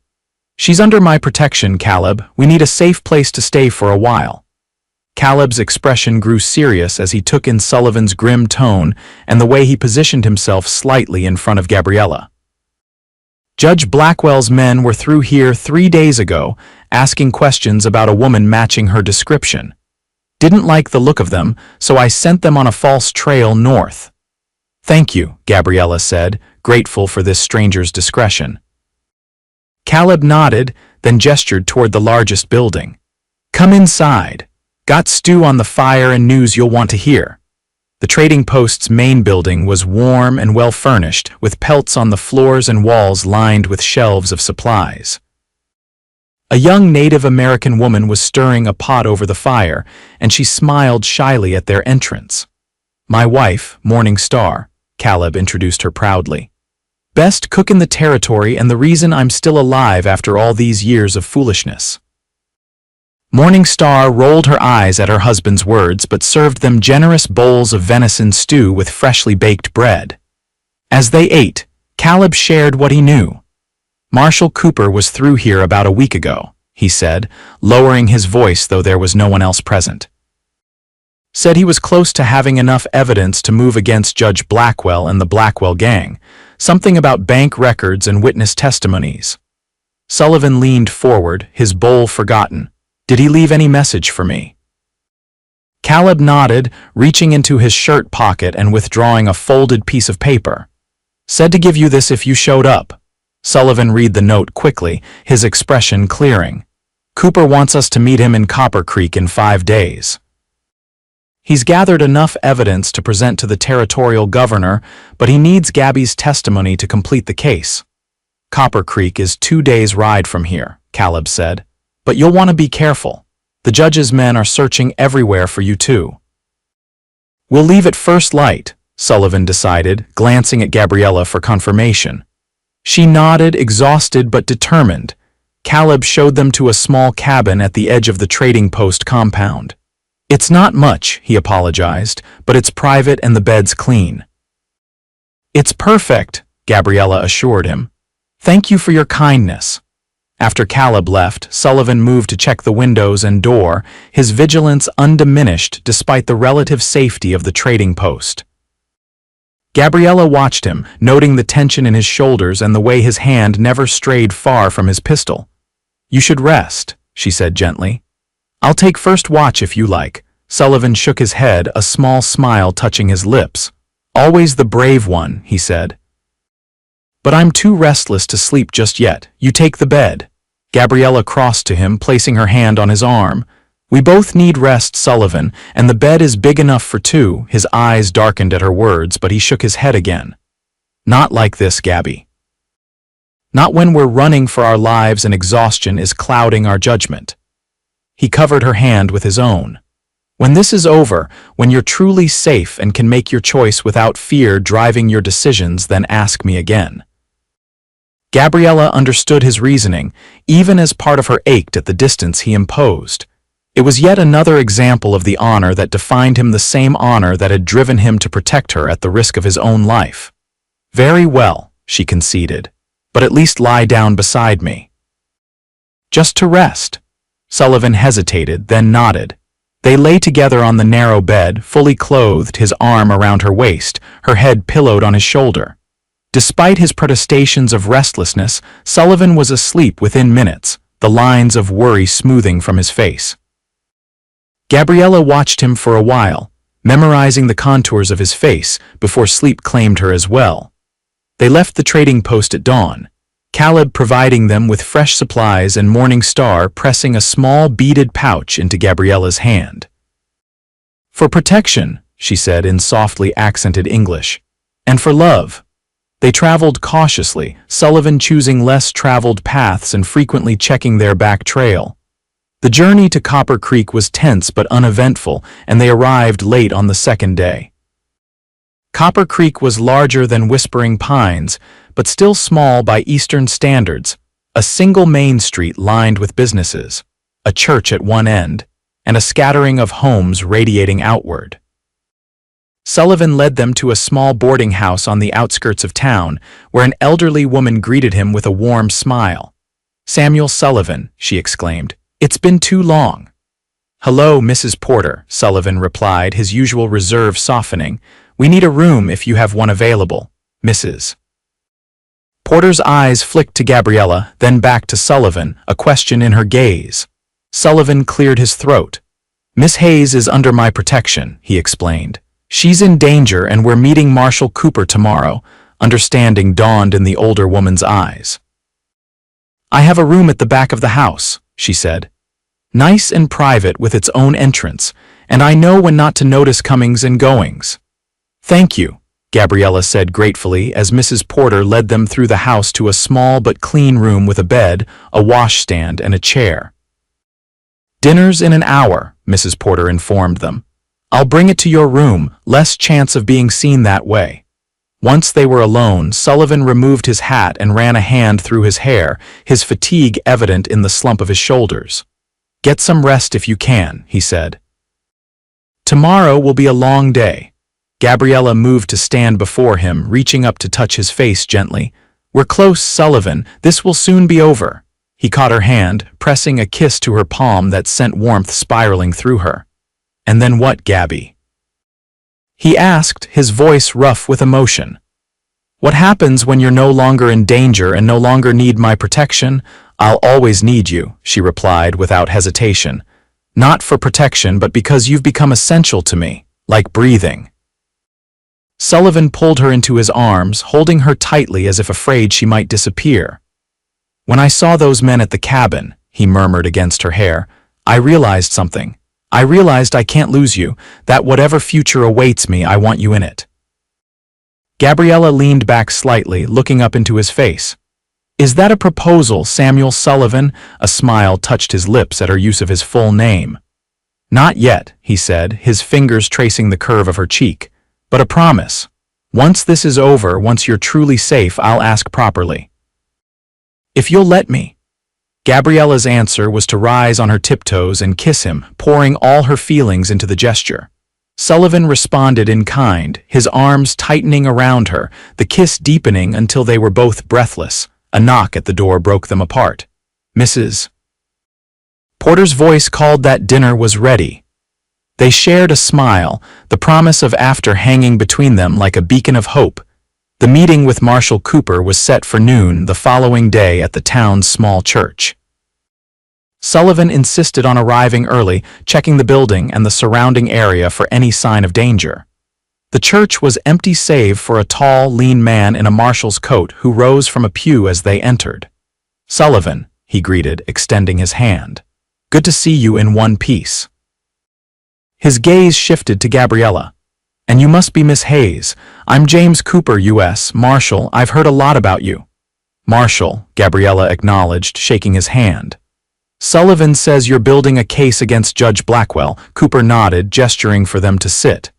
"She's under my protection, Caleb. We need a safe place to stay for a while." Caleb's expression grew serious as he took in Sullivan's grim tone and the way he positioned himself slightly in front of Gabriella. "Judge Blackwell's men were through here 3 days ago, asking questions about a woman matching her description. Didn't like the look of them, so I sent them on a false trail north." "Thank you," Gabriella said, grateful for this stranger's discretion. Caleb nodded, then gestured toward the largest building. "Come inside. Got stew on the fire and news you'll want to hear." The trading post's main building was warm and well-furnished, with pelts on the floors and walls lined with shelves of supplies. A young Native American woman was stirring a pot over the fire, and she smiled shyly at their entrance. "My wife, Morning Star," Caleb introduced her proudly. "Best cook in the territory and the reason I'm still alive after all these years of foolishness." Morning Star rolled her eyes at her husband's words but served them generous bowls of venison stew with freshly baked bread. As they ate, Caleb shared what he knew. "Marshal Cooper was through here about a week ago," he said, lowering his voice though there was no one else present. "Said he was close to having enough evidence to move against Judge Blackwell and the Blackwell gang, something about bank records and witness testimonies." Sullivan leaned forward, his bowl forgotten. "Did he leave any message for me?" Caleb nodded, reaching into his shirt pocket and withdrawing a folded piece of paper. "Said to give you this if you showed up." Sullivan read the note quickly, his expression clearing. "Cooper wants us to meet him in Copper Creek in 5 days. He's gathered enough evidence to present to the territorial governor, but he needs Gabby's testimony to complete the case. Copper Creek is 2 days' ride from here," Caleb said. "But you'll want to be careful. The judge's men are searching everywhere for you too." "We'll leave at first light," Sullivan decided, glancing at Gabriella for confirmation. She nodded, exhausted but determined. Caleb showed them to a small cabin at the edge of the trading post compound. "It's not much," he apologized, "but it's private and the bed's clean." "It's perfect," Gabriella assured him. "Thank you for your kindness." After Caleb left, Sullivan moved to check the windows and door, his vigilance undiminished despite the relative safety of the trading post. Gabriella watched him, noting the tension in his shoulders and the way his hand never strayed far from his pistol. "You should rest," she said gently. "I'll take first watch if you like." Sullivan shook his head, a small smile touching his lips. "Always the brave one," he said. "But I'm too restless to sleep just yet. You take the bed." Gabriella crossed to him, placing her hand on his arm. "We both need rest, Sullivan, and the bed is big enough for 2. His eyes darkened at her words, but he shook his head again. "Not like this, Gabby. Not when we're running for our lives and exhaustion is clouding our judgment." He covered her hand with his own. When this is over, when you're truly safe and can make your choice without fear driving your decisions, then ask me again." Gabriella understood his reasoning, even as part of her ached at the distance he imposed. It was yet another example of the honor that defined him, the same honor that had driven him to protect her at the risk of his own life. "Very well," she conceded, "but at least lie down beside me." "Just to rest." Sullivan hesitated, then nodded. They lay together on the narrow bed, fully clothed, his arm around her waist, her head pillowed on his shoulder. Despite his protestations of restlessness, Sullivan was asleep within minutes, the lines of worry smoothing from his face. Gabriella watched him for a while, memorizing the contours of his face before sleep claimed her as well. They left the trading post at dawn, Caleb providing them with fresh supplies and Morning Star pressing a small beaded pouch into Gabriella's hand. "For protection," she said in softly accented English, "and for love." They traveled cautiously, Sullivan choosing less traveled paths and frequently checking their back trail. The journey to Copper Creek was tense but uneventful, and they arrived late on the second day. Copper Creek was larger than Whispering Pines, but still small by Eastern standards, a single main street lined with businesses, a church at one end, and a scattering of homes radiating outward. Sullivan led them to a small boarding house on the outskirts of town, where an elderly woman greeted him with a warm smile. "Samuel Sullivan," she exclaimed. "It's been too long." "Hello, Mrs. Porter," Sullivan replied, his usual reserve softening. "We need a room if you have one available, Mrs." Porter's eyes flicked to Gabriella, then back to Sullivan, a question in her gaze. Sullivan cleared his throat. "Miss Hayes is under my protection," he explained. "She's in danger and we're meeting Marshal Cooper tomorrow." Understanding dawned in the older woman's eyes. "I have a room at the back of the house," she said. "Nice and private with its own entrance, and I know when not to notice comings and goings." "Thank you," Gabriella said gratefully as Mrs. Porter led them through the house to a small but clean room with a bed, a washstand, and a chair. "Dinner's in an hour," Mrs. Porter informed them. "I'll bring it to your room, less chance of being seen that way." Once they were alone, Sullivan removed his hat and ran a hand through his hair, his fatigue evident in the slump of his shoulders. "Get some rest if you can," he said. "Tomorrow will be a long day." Gabriella moved to stand before him, reaching up to touch his face gently. "We're close, Sullivan. This will soon be over." He caught her hand, pressing a kiss to her palm that sent warmth spiraling through her. "And then what, Gabby?" he asked, his voice rough with emotion. "What happens when you're no longer in danger and no longer need my protection? I'll always need you," she replied without hesitation. "Not for protection, but because you've become essential to me, like breathing." Sullivan pulled her into his arms, holding her tightly as if afraid she might disappear. "When I saw those men at the cabin," he murmured against her hair, "I realized something. I realized I can't lose you, that whatever future awaits me, I want you in it." Gabriella leaned back slightly, looking up into his face. "Is that a proposal, Samuel Sullivan?" A smile touched his lips at her use of his full name. "Not yet," he said, his fingers tracing the curve of her cheek. "But a promise. Once this is over, once you're truly safe, I'll ask properly." "If you'll let me." Gabriella's answer was to rise on her tiptoes and kiss him, pouring all her feelings into the gesture. Sullivan responded in kind, his arms tightening around her, the kiss deepening until they were both breathless. A knock at the door broke them apart. "Mrs. Porter's voice called that dinner was ready. They shared a smile, the promise of after hanging between them like a beacon of hope. The meeting with Marshal Cooper was set for noon the following day at the town's small church. Sullivan insisted on arriving early, checking the building and the surrounding area for any sign of danger. The church was empty save for a tall, lean man in a marshal's coat who rose from a pew as they entered. "Sullivan," he greeted, extending his hand. "Good to see you in one piece." His gaze shifted to Gabriella. "And you must be Miss Hayes. I'm James Cooper, U.S. Marshal. I've heard a lot about you." "Marshal," Gabriella acknowledged, shaking his hand. Sullivan says you're building a case against Judge Blackwell. Cooper nodded, gesturing for them to sit.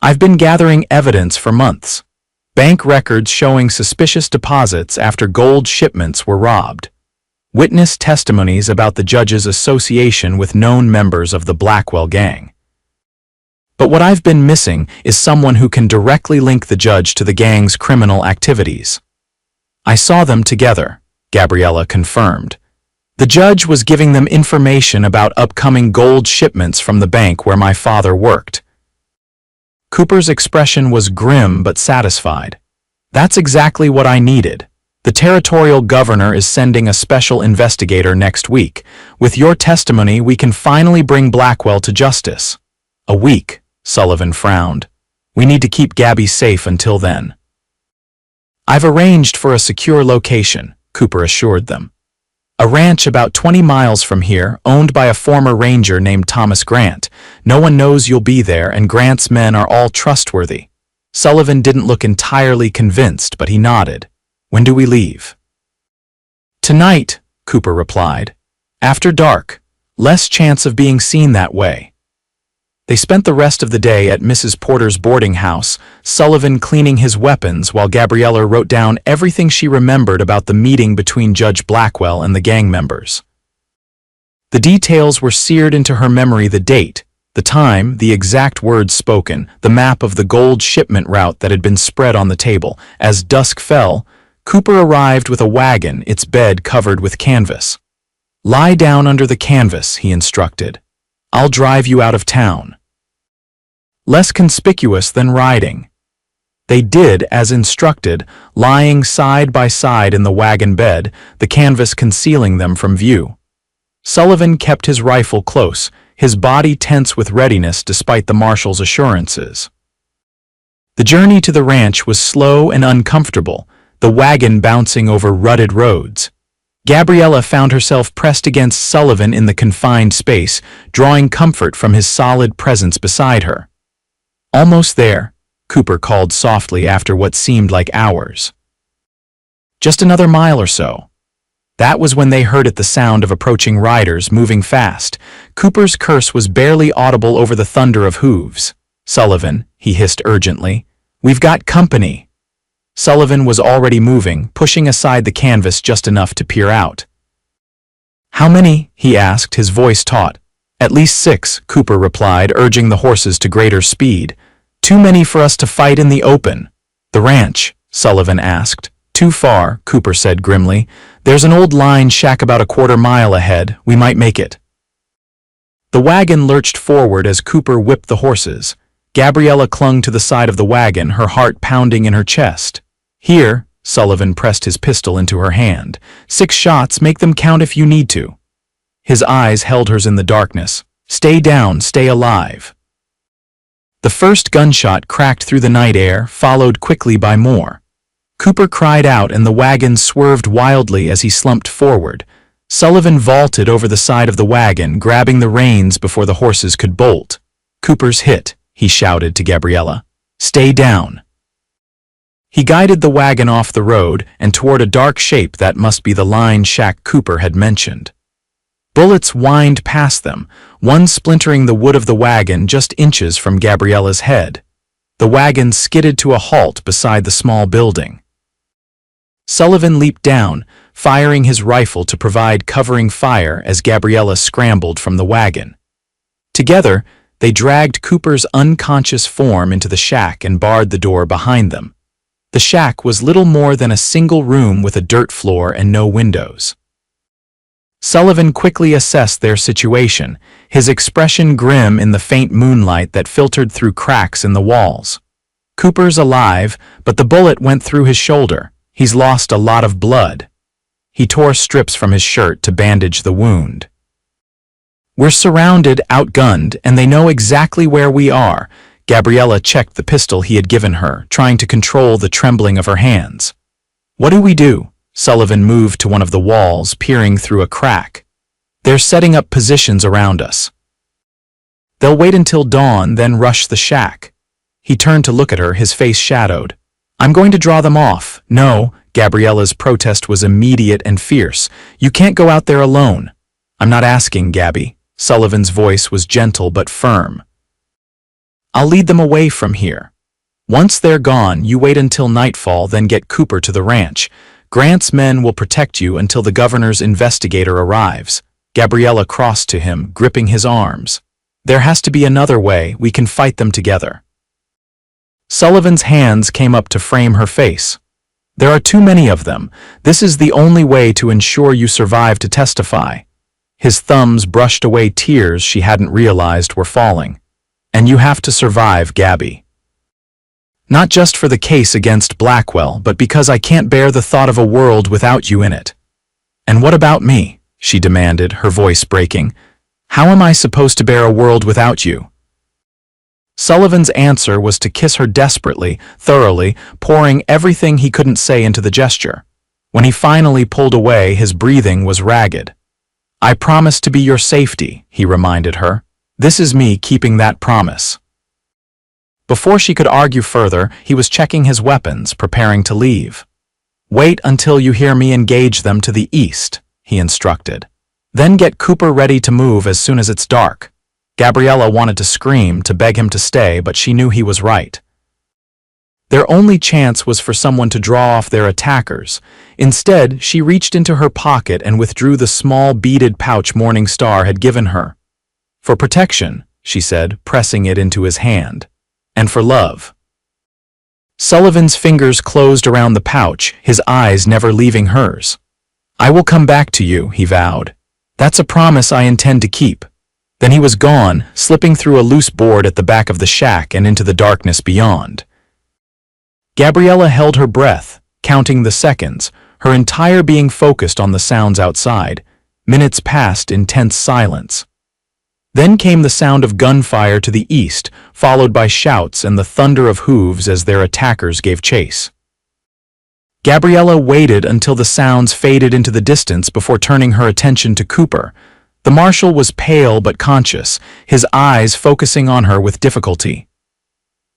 I've been gathering evidence for months. Bank records showing suspicious deposits after gold shipments were robbed. Witness testimonies about the judge's association with known members of the Blackwell gang. But what I've been missing is someone who can directly link the judge to the gang's criminal activities. I saw them together, Gabriella confirmed. The judge was giving them information about upcoming gold shipments from the bank where my father worked. Cooper's expression was grim but satisfied. That's exactly what I needed. The territorial governor is sending a special investigator next week. With your testimony, we can finally bring Blackwell to justice. A week, Sullivan frowned. We need to keep Gabby safe until then. I've arranged for a secure location, Cooper assured them. A ranch about 20 miles from here, owned by a former ranger named Thomas Grant. No one knows you'll be there, and Grant's men are all trustworthy. Sullivan didn't look entirely convinced, but he nodded. When do we leave? Tonight, Cooper replied. After dark. Less chance of being seen that way. They spent the rest of the day at Mrs. Porter's boarding house, Sullivan cleaning his weapons while Gabriella wrote down everything she remembered about the meeting between Judge Blackwell and the gang members. The details were seared into her memory: the date, the time, the exact words spoken, the map of the gold shipment route that had been spread on the table. As dusk fell, Cooper arrived with a wagon, its bed covered with canvas. Lie down under the canvas, he instructed. I'll drive you out of town. Less conspicuous than riding. They did as instructed, lying side by side in the wagon bed, the canvas concealing them from view. Sullivan kept his rifle close, his body tense with readiness despite the marshal's assurances. The journey to the ranch was slow and uncomfortable, the wagon bouncing over rutted roads. Gabriella found herself pressed against Sullivan in the confined space, drawing comfort from his solid presence beside her. Almost there, Cooper called softly after what seemed like hours. Just another mile or so. That was when they heard it, the sound of approaching riders moving fast. Cooper's curse was barely audible over the thunder of hooves. Sullivan, he hissed urgently, we've got company. Sullivan was already moving, pushing aside the canvas just enough to peer out. How many? He asked, his voice taut. At least 6, Cooper replied, urging the horses to greater speed. Too many for us to fight in the open. The ranch? Sullivan asked. Too far, Cooper said grimly. There's an old line shack about a quarter mile ahead. We might make it. The wagon lurched forward as Cooper whipped the horses. Gabriella clung to the side of the wagon, her heart pounding in her chest. Here, Sullivan pressed his pistol into her hand. 6 shots, make them count if you need to. His eyes held hers in the darkness. Stay down, stay alive. The first gunshot cracked through the night air, followed quickly by more. Cooper cried out and the wagon swerved wildly as he slumped forward. Sullivan vaulted over the side of the wagon, grabbing the reins before the horses could bolt. Cooper's hit, he shouted to Gabriella. Stay down. He guided the wagon off the road and toward a dark shape that must be the line shack Cooper had mentioned. Bullets whined past them, one splintering the wood of the wagon just inches from Gabriella's head. The wagon skidded to a halt beside the small building. Sullivan leaped down, firing his rifle to provide covering fire as Gabriella scrambled from the wagon. Together, they dragged Cooper's unconscious form into the shack and barred the door behind them. The shack was little more than a single room with a dirt floor and no windows. Sullivan quickly assessed their situation, his expression grim in the faint moonlight that filtered through cracks in the walls. Cooper's alive, but the bullet went through his shoulder. He's lost a lot of blood. He tore strips from his shirt to bandage the wound. We're surrounded, outgunned, and they know exactly where we are. Gabriella checked the pistol he had given her, trying to control the trembling of her hands. What do we do? Sullivan moved to one of the walls, peering through a crack. They're setting up positions around us. They'll wait until dawn, then rush the shack. He turned to look at her, his face shadowed. I'm going to draw them off. No, Gabriella's protest was immediate and fierce. "You can't go out there alone." "I'm not asking, Gabby." Sullivan's voice was gentle but firm. "I'll lead them away from here. Once they're gone, you wait until nightfall, then get Cooper to the ranch. Grant's men will protect you until the governor's investigator arrives." Gabriella crossed to him, gripping his arms. "There has to be another way. We can fight them together." Sullivan's hands came up to frame her face. "There are too many of them. This is the only way to ensure you survive to testify." His thumbs brushed away tears she hadn't realized were falling. "And you have to survive, Gabby. Not just for the case against Blackwell, but because I can't bear the thought of a world without you in it." "And what about me?" she demanded, her voice breaking. "How am I supposed to bear a world without you?" Sullivan's answer was to kiss her desperately, thoroughly, pouring everything he couldn't say into the gesture. When he finally pulled away, his breathing was ragged. "I promise to be your safety," he reminded her. "This is me keeping that promise." Before she could argue further, he was checking his weapons, preparing to leave. "Wait until you hear me engage them to the east," he instructed. "Then get Cooper ready to move as soon as it's dark." Gabriella wanted to scream, to beg him to stay, but she knew he was right. Their only chance was for someone to draw off their attackers. Instead, she reached into her pocket and withdrew the small beaded pouch Morning Star had given her. "For protection," she said, pressing it into his hand. "And for love." Sullivan's fingers closed around the pouch, his eyes never leaving hers. "I will come back to you," he vowed. "That's a promise I intend to keep." Then he was gone, slipping through a loose board at the back of the shack and into the darkness beyond. Gabriella held her breath, counting the seconds, her entire being focused on the sounds outside. Minutes passed in tense silence. Then came the sound of gunfire to the east, followed by shouts and the thunder of hooves as their attackers gave chase. Gabriella waited until the sounds faded into the distance before turning her attention to Cooper. The marshal was pale but conscious, his eyes focusing on her with difficulty.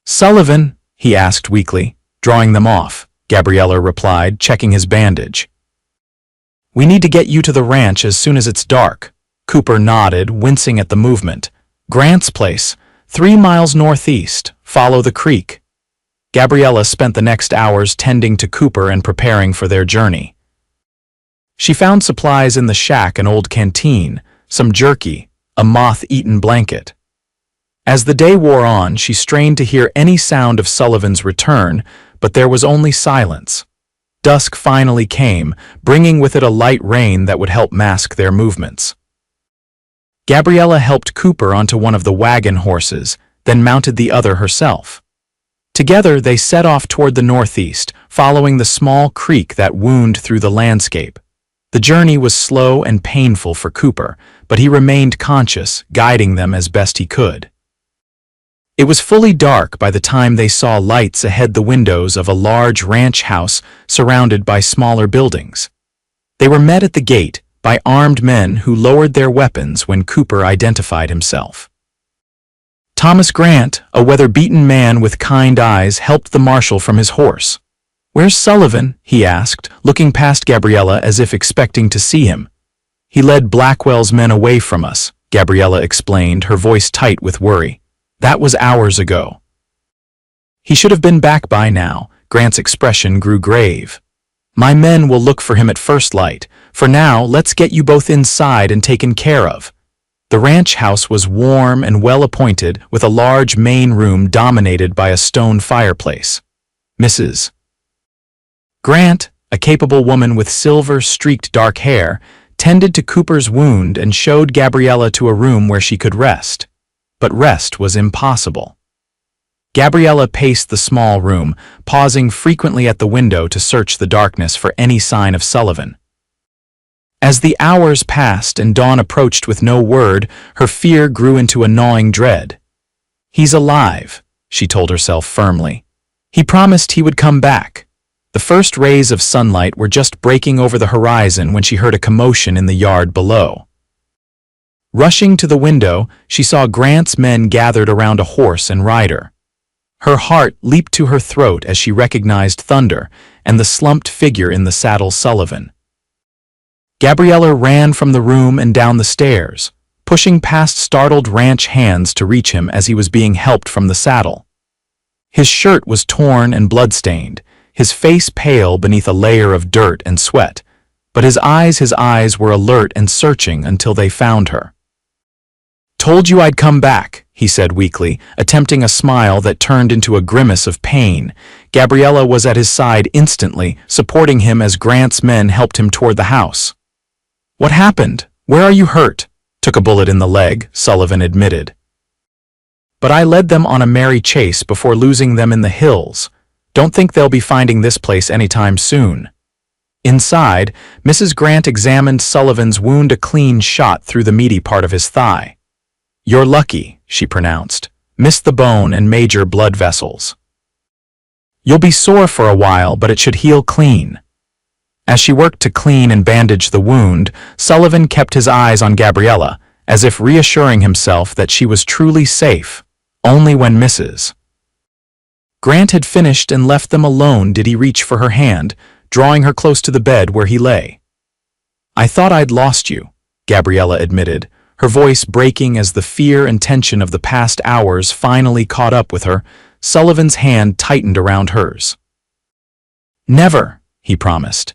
"Sullivan?" he asked weakly. "Drawing them off," Gabriella replied, checking his bandage. "We need to get you to the ranch as soon as it's dark." Cooper nodded, wincing at the movement. "Grant's place, 3 miles northeast. Follow the creek." Gabriella spent the next hours tending to Cooper and preparing for their journey. She found supplies in the shack, an old canteen, some jerky, a moth-eaten blanket. As the day wore on, she strained to hear any sound of Sullivan's return, but there was only silence. Dusk finally came, bringing with it a light rain that would help mask their movements. Gabriella helped Cooper onto one of the wagon horses, then mounted the other herself. Together they set off toward the northeast, following the small creek that wound through the landscape. The journey was slow and painful for Cooper, but he remained conscious, guiding them as best he could. It was fully dark by the time they saw lights ahead the windows of a large ranch house surrounded by smaller buildings. They were met at the gate by armed men who lowered their weapons when Cooper identified himself. Thomas Grant, a weather-beaten man with kind eyes, helped the marshal from his horse. "Where's Sullivan?" he asked, looking past Gabriella as if expecting to see him. "He led Blackwell's men away from us," Gabriella explained, her voice tight with worry. "That was hours ago." "He should have been back by now." Grant's expression grew grave. "My men will look for him at first light. For now, let's get you both inside and taken care of." The ranch house was warm and well-appointed, with a large main room dominated by a stone fireplace. Mrs. Grant, a capable woman with silver-streaked dark hair, tended to Cooper's wound and showed Gabriella to a room where she could rest. But rest was impossible. Gabriella paced the small room, pausing frequently at the window to search the darkness for any sign of Sullivan. As the hours passed and dawn approached with no word, her fear grew into a gnawing dread. "He's alive," she told herself firmly. "He promised he would come back." The first rays of sunlight were just breaking over the horizon when she heard a commotion in the yard below. Rushing to the window, she saw Grant's men gathered around a horse and rider. Her heart leaped to her throat as she recognized Thunder, and the slumped figure in the saddle Sullivan. Gabriella ran from the room and down the stairs, pushing past startled ranch hands to reach him as he was being helped from the saddle. His shirt was torn and blood-stained, his face pale beneath a layer of dirt and sweat, but his eyes were alert and searching until they found her. "Told you I'd come back," he said weakly, attempting a smile that turned into a grimace of pain. Gabriella was at his side instantly, supporting him as Grant's men helped him toward the house. "What happened? Where are you hurt?" "Took a bullet in the leg," Sullivan admitted. "But I led them on a merry chase before losing them in the hills. Don't think they'll be finding this place anytime soon." Inside, Mrs. Grant examined Sullivan's wound, a clean shot through the meaty part of his thigh. "You're lucky," she pronounced. "Missed the bone and major blood vessels. You'll be sore for a while, but it should heal clean." As she worked to clean and bandage the wound, Sullivan kept his eyes on Gabriella, as if reassuring himself that she was truly safe, only when Mrs. Grant had finished and left them alone did he reach for her hand, drawing her close to the bed where he lay. "I thought I'd lost you," Gabriella admitted, her voice breaking as the fear and tension of the past hours finally caught up with her. Sullivan's hand tightened around hers. "Never," he promised.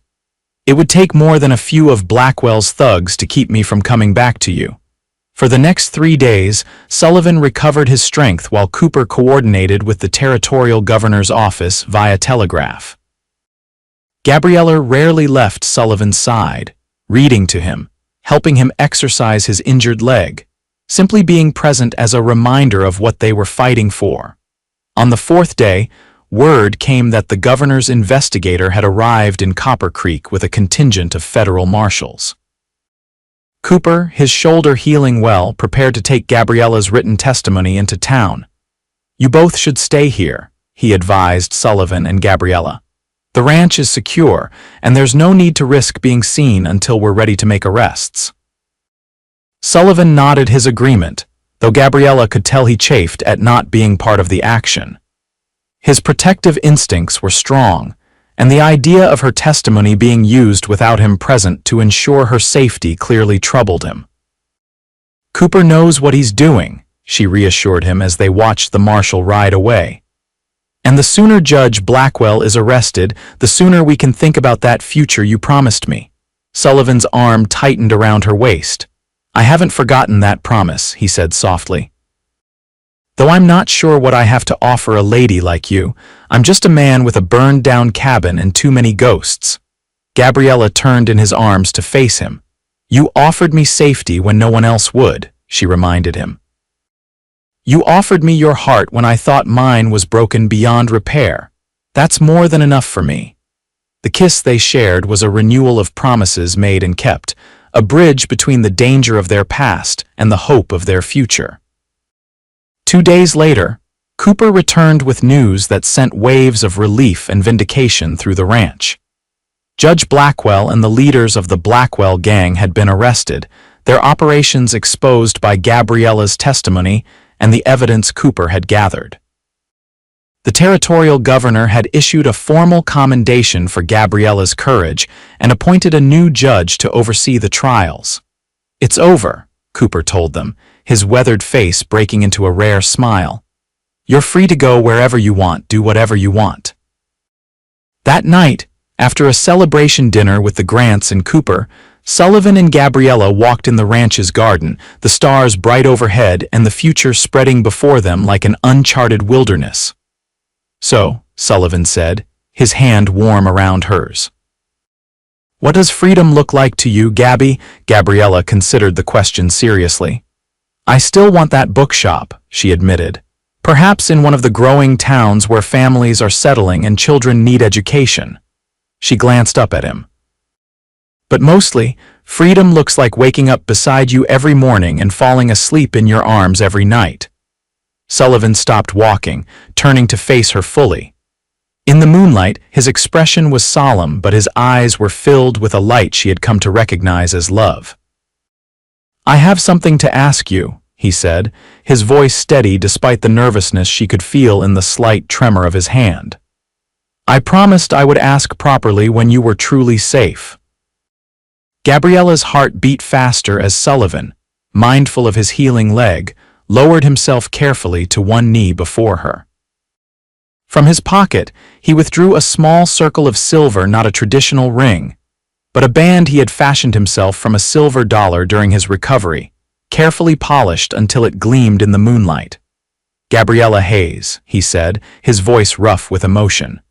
"It would take more than a few of Blackwell's thugs to keep me from coming back to you." For the next 3 days, Sullivan recovered his strength while Cooper coordinated with the territorial governor's office via telegraph. Gabriella rarely left Sullivan's side, reading to him, helping him exercise his injured leg, simply being present as a reminder of what they were fighting for. On the 4th day, word came that the governor's investigator had arrived in Copper Creek with a contingent of federal marshals. Cooper, his shoulder healing well, prepared to take Gabriella's written testimony into town. "You both should stay here," he advised Sullivan and Gabriella. "The ranch is secure, and there's no need to risk being seen until we're ready to make arrests." Sullivan nodded his agreement, though Gabriella could tell he chafed at not being part of the action. His protective instincts were strong, and the idea of her testimony being used without him present to ensure her safety clearly troubled him. "Cooper knows what he's doing," she reassured him as they watched the marshal ride away. "And the sooner Judge Blackwell is arrested, the sooner we can think about that future you promised me." Sullivan's arm tightened around her waist. "I haven't forgotten that promise," he said softly. "Though I'm not sure what I have to offer a lady like you. I'm just a man with a burned-down cabin and too many ghosts." Gabriella turned in his arms to face him. "You offered me safety when no one else would," she reminded him. "You offered me your heart when I thought mine was broken beyond repair. That's more than enough for me." The kiss they shared was a renewal of promises made and kept, a bridge between the danger of their past and the hope of their future. 2 days later, Cooper returned with news that sent waves of relief and vindication through the ranch. Judge Blackwell and the leaders of the Blackwell gang had been arrested, their operations exposed by Gabriella's testimony and the evidence Cooper had gathered. The territorial governor had issued a formal commendation for Gabriella's courage and appointed a new judge to oversee the trials. "It's over," Cooper told them, his weathered face breaking into a rare smile. "You're free to go wherever you want, do whatever you want." That night, after a celebration dinner with the Grants and Cooper, Sullivan and Gabriella walked in the ranch's garden, the stars bright overhead and the future spreading before them like an uncharted wilderness. "So," Sullivan said, his hand warm around hers. "What does freedom look like to you, Gabby?" Gabriella considered the question seriously. "I still want that bookshop," she admitted. "Perhaps in one of the growing towns where families are settling and children need education." She glanced up at him. "But mostly, freedom looks like waking up beside you every morning and falling asleep in your arms every night." Sullivan stopped walking, turning to face her fully. In the moonlight, his expression was solemn, but his eyes were filled with a light she had come to recognize as love. "I have something to ask you," he said, his voice steady despite the nervousness she could feel in the slight tremor of his hand. I promised I would ask properly when you were truly safe. Gabriella's heart beat faster as Sullivan, mindful of his healing leg, lowered himself carefully to one knee before her. From his pocket, he withdrew a small circle of silver, not a traditional ring, but a band he had fashioned himself from a silver dollar during his recovery, carefully polished until it gleamed in the moonlight. Gabriella Hayes, he said, his voice rough with emotion.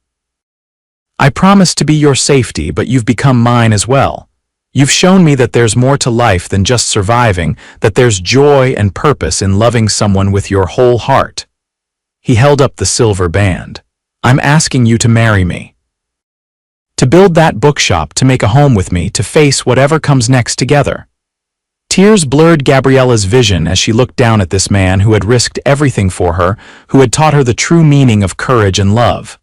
I promised to be your safety, but you've become mine as well. You've shown me that there's more to life than just surviving, that there's joy and purpose in loving someone with your whole heart. He held up the silver band. I'm asking you to marry me. To build that bookshop, to make a home with me, to face whatever comes next together. Tears blurred Gabriella's vision as she looked down at this man who had risked everything for her, who had taught her the true meaning of courage and love.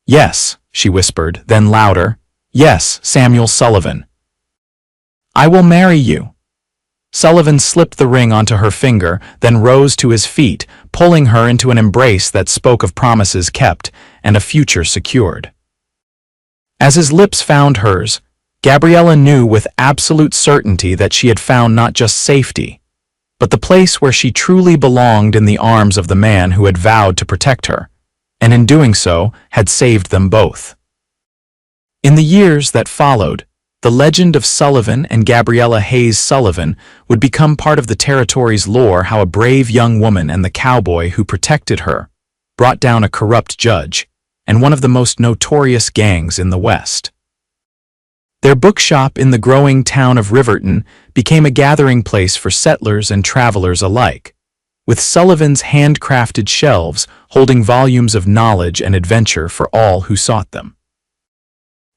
Yes, she whispered, then louder. Yes, Samuel Sullivan. I will marry you. Sullivan slipped the ring onto her finger, then rose to his feet, pulling her into an embrace that spoke of promises kept and a future secured. As his lips found hers, Gabriella knew with absolute certainty that she had found not just safety, but the place where she truly belonged in the arms of the man who had vowed to protect her, and in doing so had saved them both. In the years that followed, the legend of Sullivan and Gabriella Hayes Sullivan would become part of the territory's lore, how a brave young woman and the cowboy who protected her brought down a corrupt judge and one of the most notorious gangs in the West. Their bookshop in the growing town of Riverton became a gathering place for settlers and travelers alike, with Sullivan's handcrafted shelves holding volumes of knowledge and adventure for all who sought them.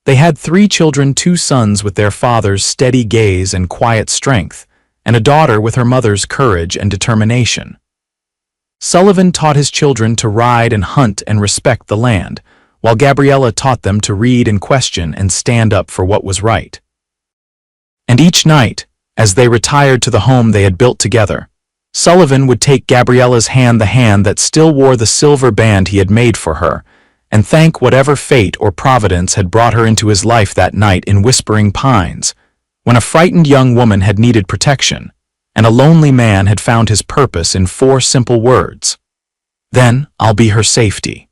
They had 3 children, 2 sons with their father's steady gaze and quiet strength, and a daughter with her mother's courage and determination. Sullivan taught his children to ride and hunt and respect the land, while Gabriella taught them to read and question and stand up for what was right. And each night, as they retired to the home they had built together, Sullivan would take Gabriella's hand, the hand that still wore the silver band he had made for her, and thank whatever fate or providence had brought her into his life that night in Whispering Pines, when a frightened young woman had needed protection, and a lonely man had found his purpose in 4 simple words. Then I'll be her safety.